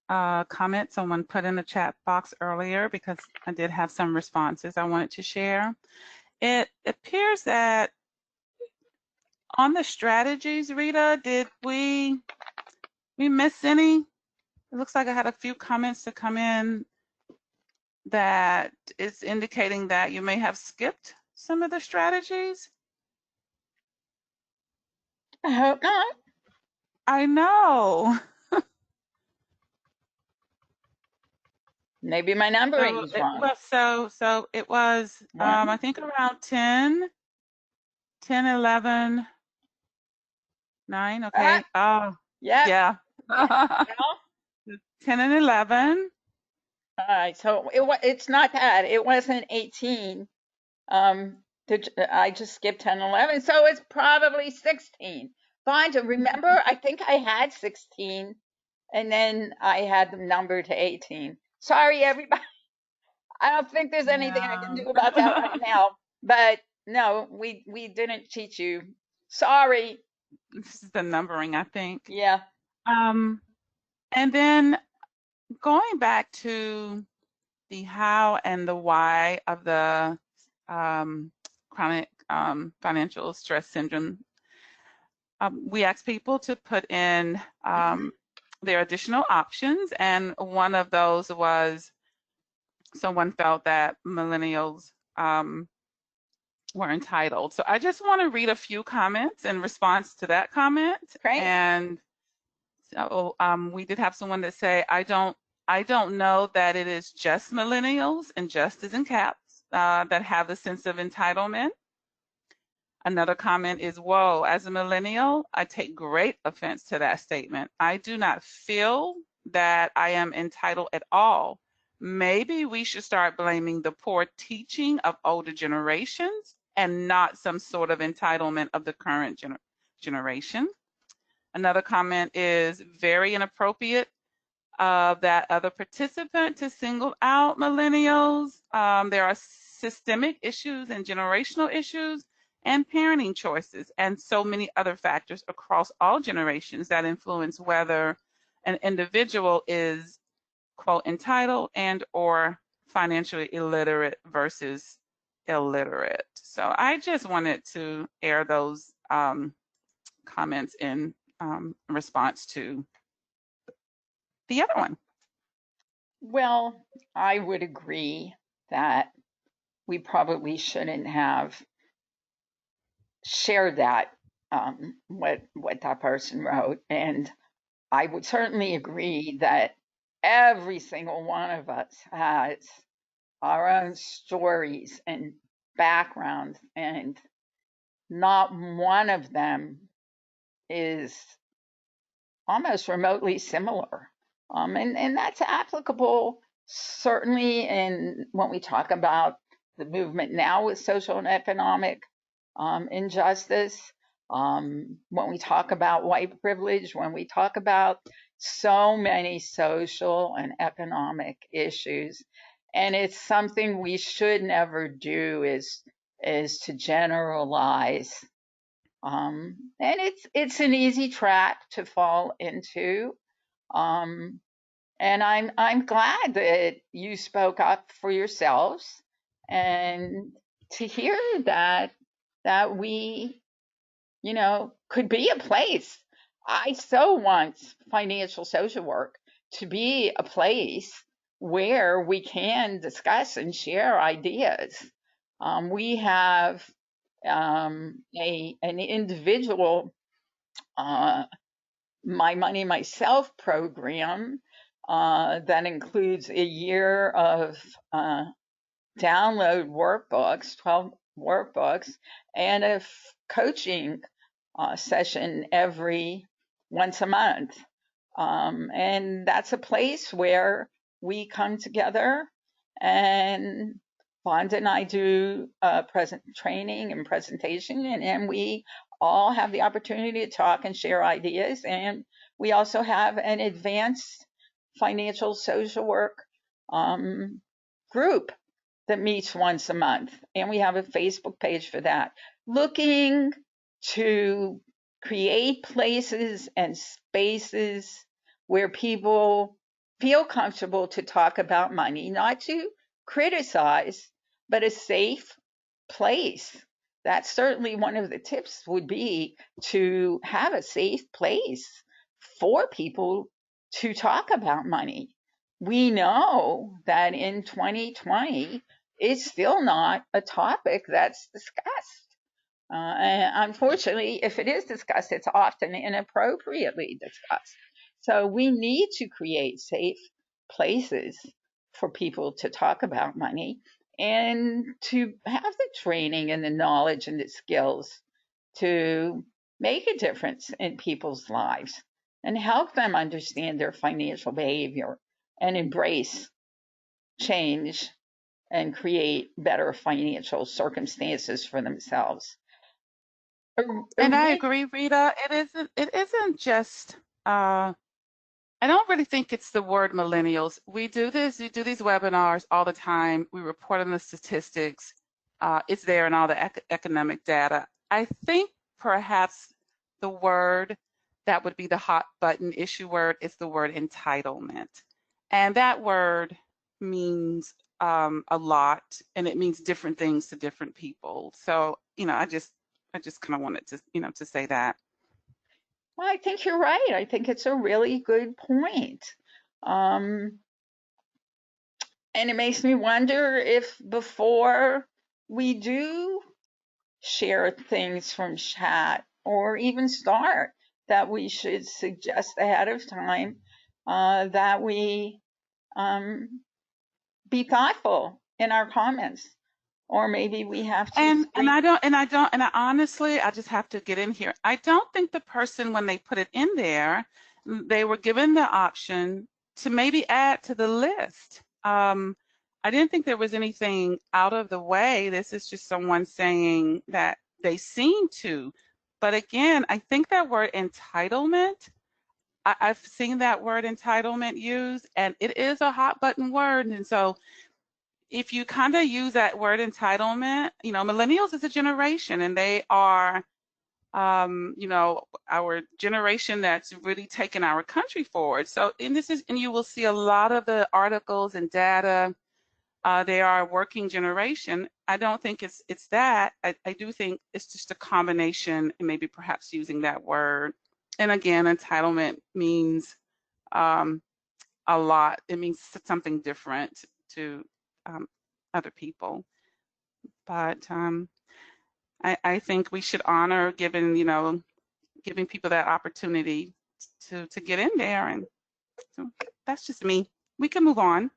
comment someone put in the chat box earlier, because I did have some responses I wanted to share. It appears that on the strategies, Rita, did we miss any? It looks like I had a few comments to come in that is indicating that you may have skipped some of the strategies. I hope not. I know. Maybe my numbering is wrong. So it was, I think around 10, 11, 9, okay. Oh, yep. yeah. Well, 10 and 11. all right, so it's not that. It wasn't 18. I just skipped 10 and 11, so it's probably 16. Fine, to remember, I think I had 16, and then I had them numbered to 18. Sorry, everybody. I don't think there's anything I can do about that right now. But no, we didn't teach you. Sorry. This is the numbering, I think. Yeah. Um, and then going back to the how and the why of the chronic financial stress syndrome, we asked people to put in their additional options, and one of those was someone felt that millennials were entitled. So I just want to read a few comments in response to that comment. Great. And so we did have someone that say, I don't know that it is just millennials, and just as in caps, that have the sense of entitlement. Another comment is, whoa, as a millennial, I take great offense to that statement. I do not feel that I am entitled at all. Maybe we should start blaming the poor teaching of older generations and not some sort of entitlement of the current generation. Another comment is very inappropriate of that other participant to single out millennials. There are systemic issues and generational issues and parenting choices and so many other factors across all generations that influence whether an individual is, quote, entitled and or financially illiterate versus illiterate. So I just wanted to air those comments in response to the other one. Well, I would agree that we probably shouldn't have shared that, what that person wrote. And I would certainly agree that every single one of us has our own stories and backgrounds, and not one of them is almost remotely similar. And that's applicable certainly in when we talk about the movement now with social and economic injustice, when we talk about white privilege, when we talk about so many social and economic issues. And it's something we should never do is to generalize, and it's an easy trap to fall into. Um, and I'm glad that you spoke up for yourselves, and to hear that we, could be a place. I so want financial social work to be a place where we can discuss and share ideas. We have an individual My Money Myself program that includes a year of download workbooks, 12 workbooks, and a coaching session every once a month. And that's a place where we come together, and Vonda and I do present training and presentation, and we all have the opportunity to talk and share ideas. And we also have an advanced financial social work group that meets once a month, and we have a Facebook page for that, looking to create places and spaces where people feel comfortable to talk about money, not to criticize, but a safe place. That's certainly one of the tips, would be to have a safe place for people to talk about money. We know that in 2020, it's still not a topic that's discussed. And unfortunately, if it is discussed, it's often inappropriately discussed. So we need to create safe places for people to talk about money, and to have the training and the knowledge and the skills to make a difference in people's lives and help them understand their financial behavior and embrace change and create better financial circumstances for themselves. And I agree, Rita. It isn't just I don't really think it's the word millennials. We do these webinars all the time. We report on the statistics. It's there in all the economic data. I think perhaps the word that would be the hot button issue word is the word entitlement. And that word means a lot, and it means different things to different people. So, I just kind of wanted to, to say that. Well, I think you're right. I think it's a really good point. Um, and it makes me wonder if before we do share things from chat or even start, that we should suggest ahead of time that we be thoughtful in our comments, or maybe we have to And screen. I honestly, I just have to get in here. I don't think the person, when they put it in there, they were given the option to maybe add to the list. I didn't think there was anything out of the way. This is just someone saying that they seem to. But again, I think that word entitlement, I've seen that word entitlement used, and it is a hot button word. And so if you kind of use that word entitlement, millennials is a generation, and they are, our generation that's really taken our country forward. So, and you will see a lot of the articles and data. They are a working generation. I don't think it's that. I do think it's just a combination, and maybe perhaps using that word. And again, entitlement means a lot. It means something different to um, other people. But I think we should honor giving people that opportunity to get in there. And so that's just me. We can move on.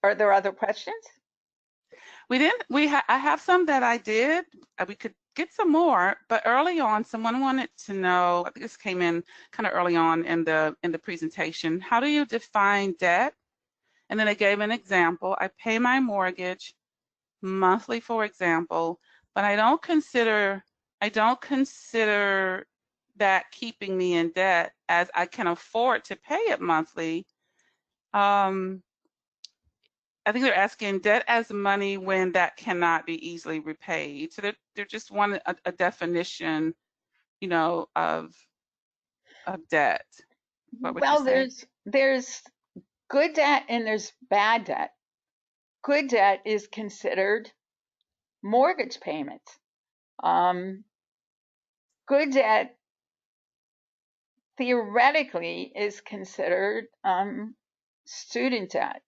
Are there other questions? I have some that I did. We could get some more, but early on, someone wanted to know, I think this came in kind of early on in the presentation, how do you define debt? And then I gave an example. I pay my mortgage monthly, for example, but I don't consider that keeping me in debt, as I can afford to pay it monthly. I think they're asking debt as money when that cannot be easily repaid. So they're just wanting a definition, of debt. What would you Well, say? there's good debt and there's bad debt. Good debt is considered mortgage payments. Um, Good debt theoretically is considered student debt.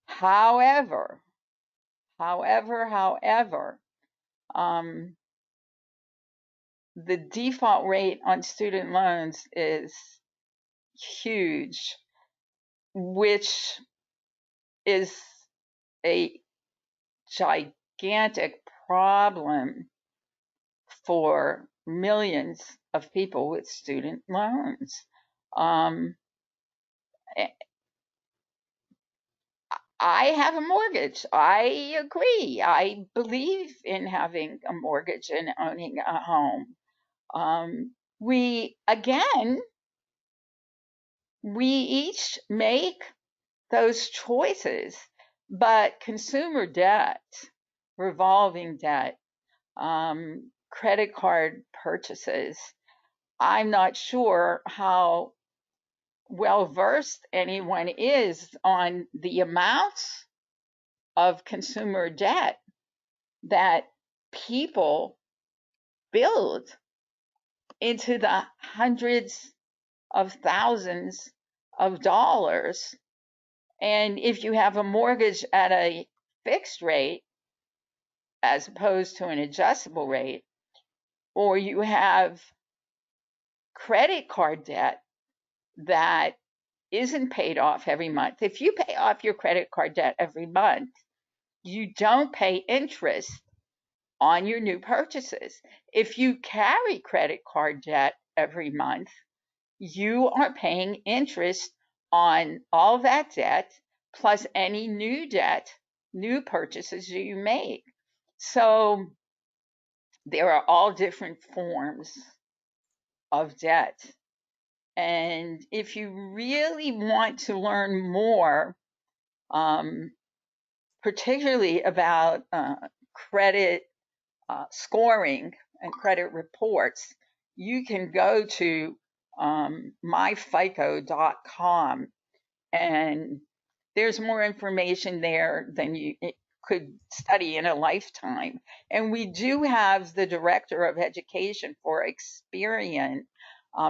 However, however, um, the default rate on student loans is huge, which is a gigantic problem for millions of people with student loans. Um, I have a mortgage. I agree. I believe in having a mortgage and owning a home. We, again, we each make those choices, but consumer debt, revolving debt, credit card purchases, I'm not sure how well versed anyone is on the amounts of consumer debt that people build into the hundreds of thousands of dollars. And if you have a mortgage at a fixed rate as opposed to an adjustable rate, or you have credit card debt that isn't paid off every month. If you pay off your credit card debt every month, you don't pay interest on your new purchases. If you carry credit card debt every month, you are paying interest on all that debt plus any new debt, new purchases you make. So there are all different forms of debt. And if you really want to learn more, particularly about credit scoring and credit reports, you can go to myfico.com, and there's more information there than you could study in a lifetime. And we do have the director of education for Experian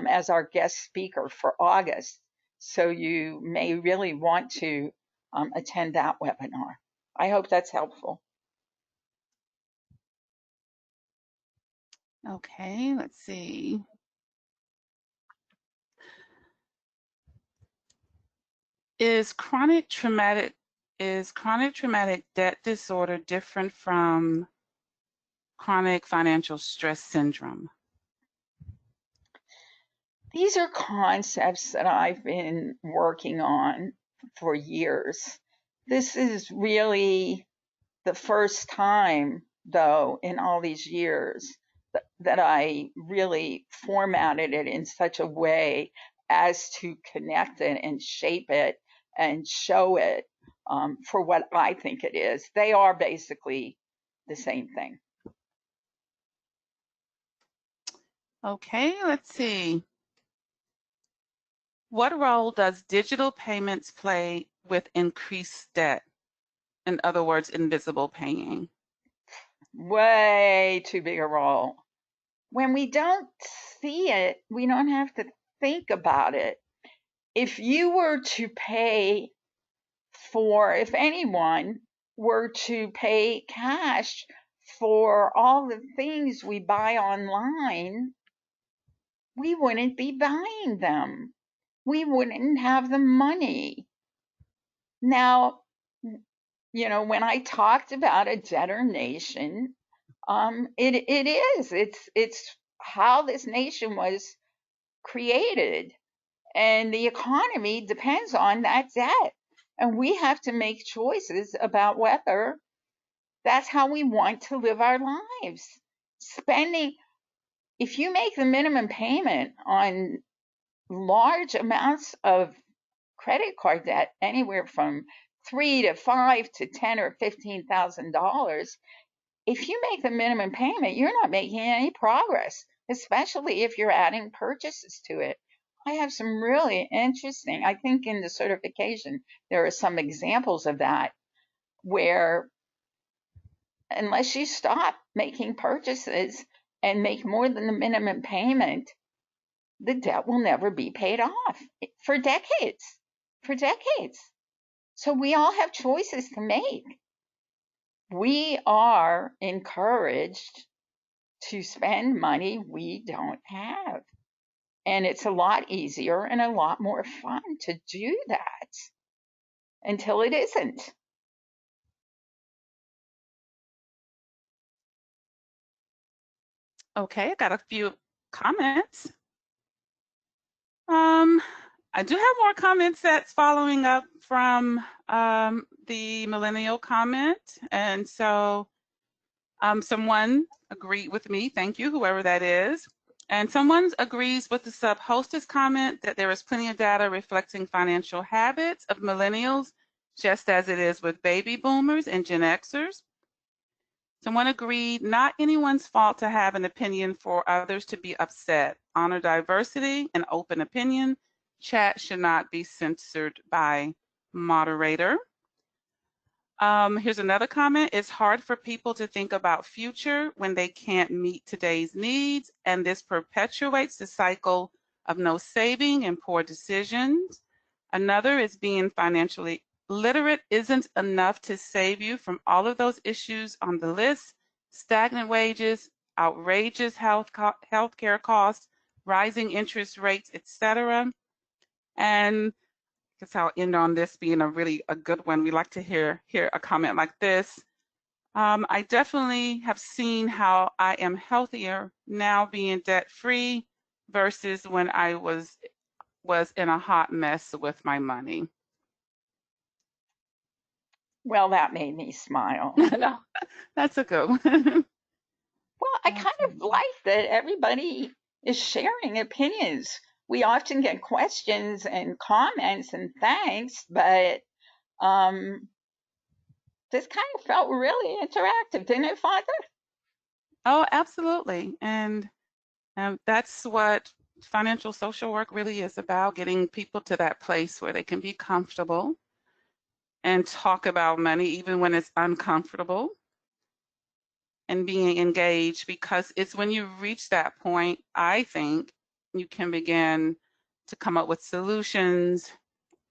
as our guest speaker for August. So you may really want to attend that webinar. I hope that's helpful. Okay, let's see. Is chronic traumatic debt disorder different from chronic financial stress syndrome? These are concepts that I've been working on for years. This is really the first time, though, in all these years that I really formatted it in such a way as to connect it and shape it and show it for what I think it is. They are basically the same thing. Okay, let's see. What role does digital payments play with increased debt? In other words, invisible paying. Way too big a role. When we don't see it, we don't have to think about it. If you were to pay if anyone were to pay cash for all the things we buy online, we wouldn't be buying them. We wouldn't have the money. Now, when I talked about a debtor nation, it is. It's how this nation was created, and the economy depends on that debt. And we have to make choices about whether that's how we want to live our lives. If you make the minimum payment on large amounts of credit card debt, anywhere from $3 to $5 to $10 or $15,000, if you make the minimum payment, you're not making any progress, especially if you're adding purchases to it. I have some really interesting, I think in the certification, there are some examples of that where unless you stop making purchases and make more than the minimum payment, the debt will never be paid off for decades, for decades. So we all have choices to make. We are encouraged to spend money we don't have. And it's a lot easier and a lot more fun to do that until it isn't. Okay, I got a few comments. I do have more comments that's following up from the millennial comment. And so someone agreed with me, thank you, whoever that is. And someone agrees with the sub-hostess comment that there is plenty of data reflecting financial habits of millennials, just as it is with baby boomers and Gen Xers. Someone agreed, not anyone's fault to have an opinion for others to be upset. Honor diversity and open opinion. Chat should not be censored by moderator. Here's another comment. It's hard for people to think about future when they can't meet today's needs, and this perpetuates the cycle of no saving and poor decisions. Another is being financially literate isn't enough to save you from all of those issues on the list: stagnant wages, outrageous healthcare costs, rising interest rates, etc. And I guess I'll end on this being a good one. We like to hear a comment like this. I definitely have seen how I am healthier now being debt-free versus when I was in a hot mess with my money. Well, that made me smile. No, that's a good one. Well, I kind of like that everybody is sharing opinions. We often get questions and comments and thanks, but this kind of felt really interactive, didn't it, Father? Oh, absolutely. And that's what financial social work really is about, getting people to that place where they can be comfortable and talk about money even when it's uncomfortable, and being engaged, because it's when you reach that point, I think, you can begin to come up with solutions,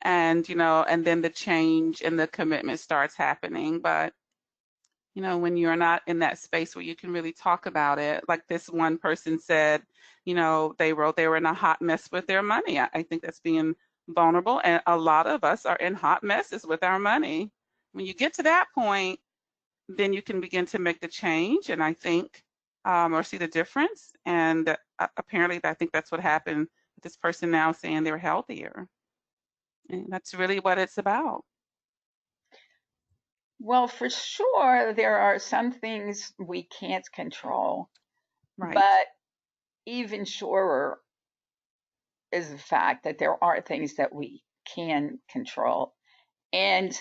and and then the change and the commitment starts happening. But when you're not in that space where you can really talk about it, like this one person said, they wrote they were in a hot mess with their money. I think that's being vulnerable, and a lot of us are in hot messes with our money. When you get to that point, then you can begin to make the change, and I think, or see the difference. And apparently, I think that's what happened with this person now saying they're healthier. And that's really what it's about. Well, for sure, there are some things we can't control, Right. but even surer is the fact that there are things that we can control. And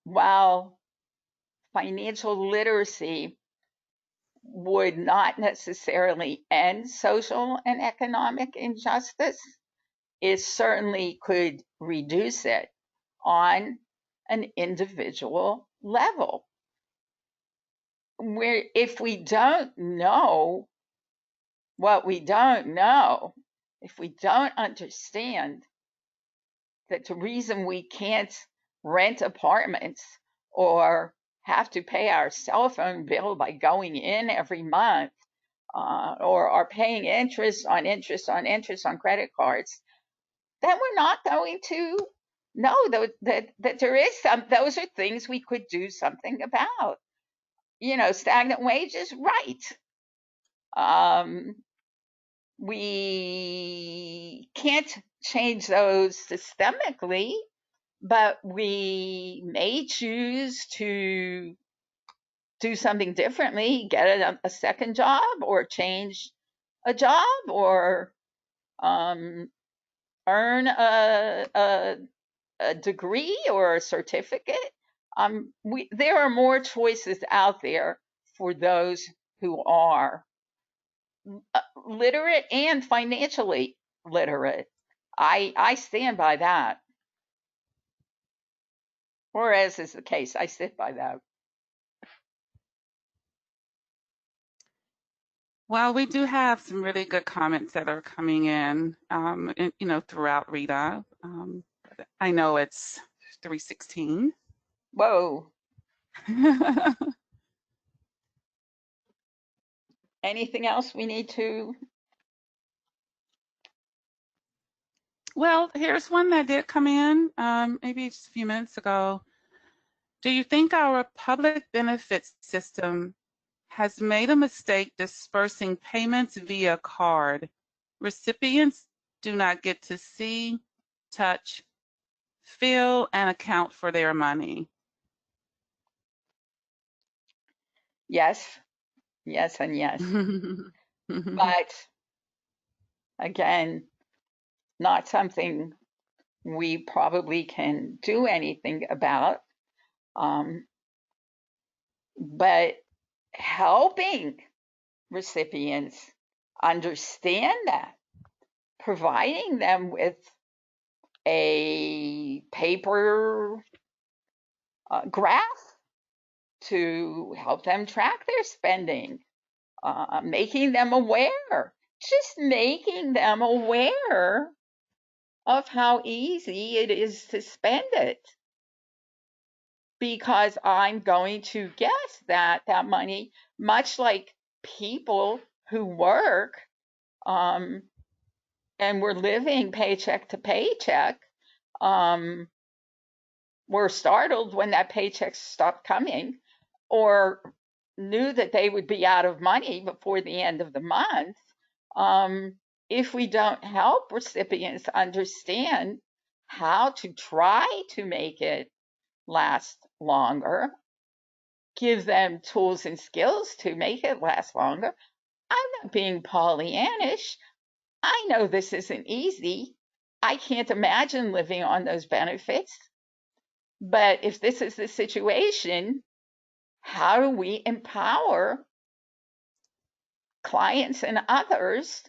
while financial literacy would not necessarily end social and economic injustice, it certainly could reduce it on an individual level. Where if we don't know what we don't know, if we don't understand that the reason we can't rent apartments or have to pay our cell phone bill by going in every month, or are paying interest on interest on interest on credit cards, then we're not going to know that there is those are things we could do something about. Stagnant wages, right. Um, we can't change those systemically, but we may choose to do something differently, get a second job, or change a job, or um, earn a degree or a certificate. There are more choices out there for those who are literate and financially literate. I stand by that, or as is the case, I sit by that. Well, we do have some really good comments that are coming in, throughout, Rita. I know it's 3:16. Whoa. Anything else we need to? Well, here's one that did come in, maybe just a few minutes ago. Do you think our public benefits system has made a mistake dispersing payments via card? Recipients do not get to see, touch, feel, and account for their money. Yes, yes, and yes. But again, not something we probably can do anything about. Um, but helping recipients understand that, providing them with a paper graph to help them track their spending, making them aware, just making them aware of how easy it is to spend it. Because I'm going to guess that that money, much like people who work, um, and were living paycheck to paycheck, um, were startled when that paycheck stopped coming, or knew that they would be out of money before the end of the month. If we don't help recipients understand how to try to make it last longer, give them tools and skills to make it last longer. I'm not being Pollyannish. I know this isn't easy. I can't imagine living on those benefits. But if this is the situation, how do we empower clients and others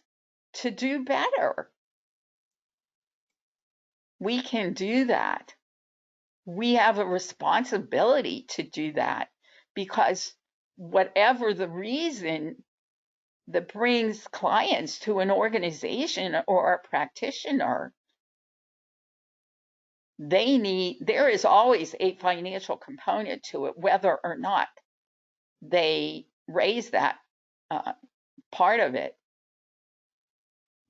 to do better. We can do that. We have a responsibility to do that because whatever the reason that brings clients to an organization or a practitioner, there is always a financial component to it, whether or not they raise that part of it.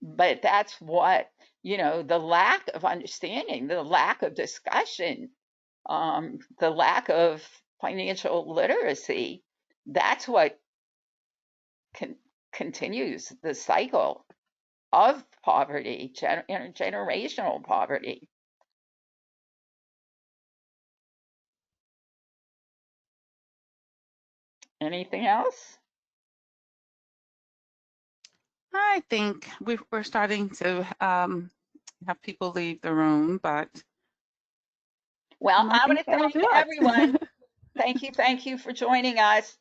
But that's what, the lack of understanding, the lack of discussion, the lack of financial literacy, that's what continues the cycle of poverty, intergenerational poverty. Anything else? I think we're starting to have people leave the room, but Well, I I want think to that'll thank do everyone. it. Thank you for joining us.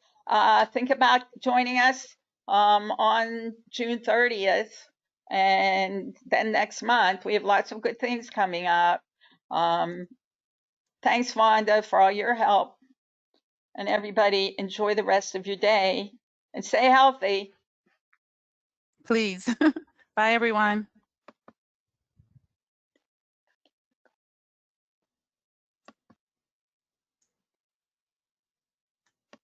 Think about joining us on June 30th. And then next month, we have lots of good things coming up. Thanks, Wanda, for all your help. And everybody, enjoy the rest of your day and stay healthy. Please. Bye, everyone.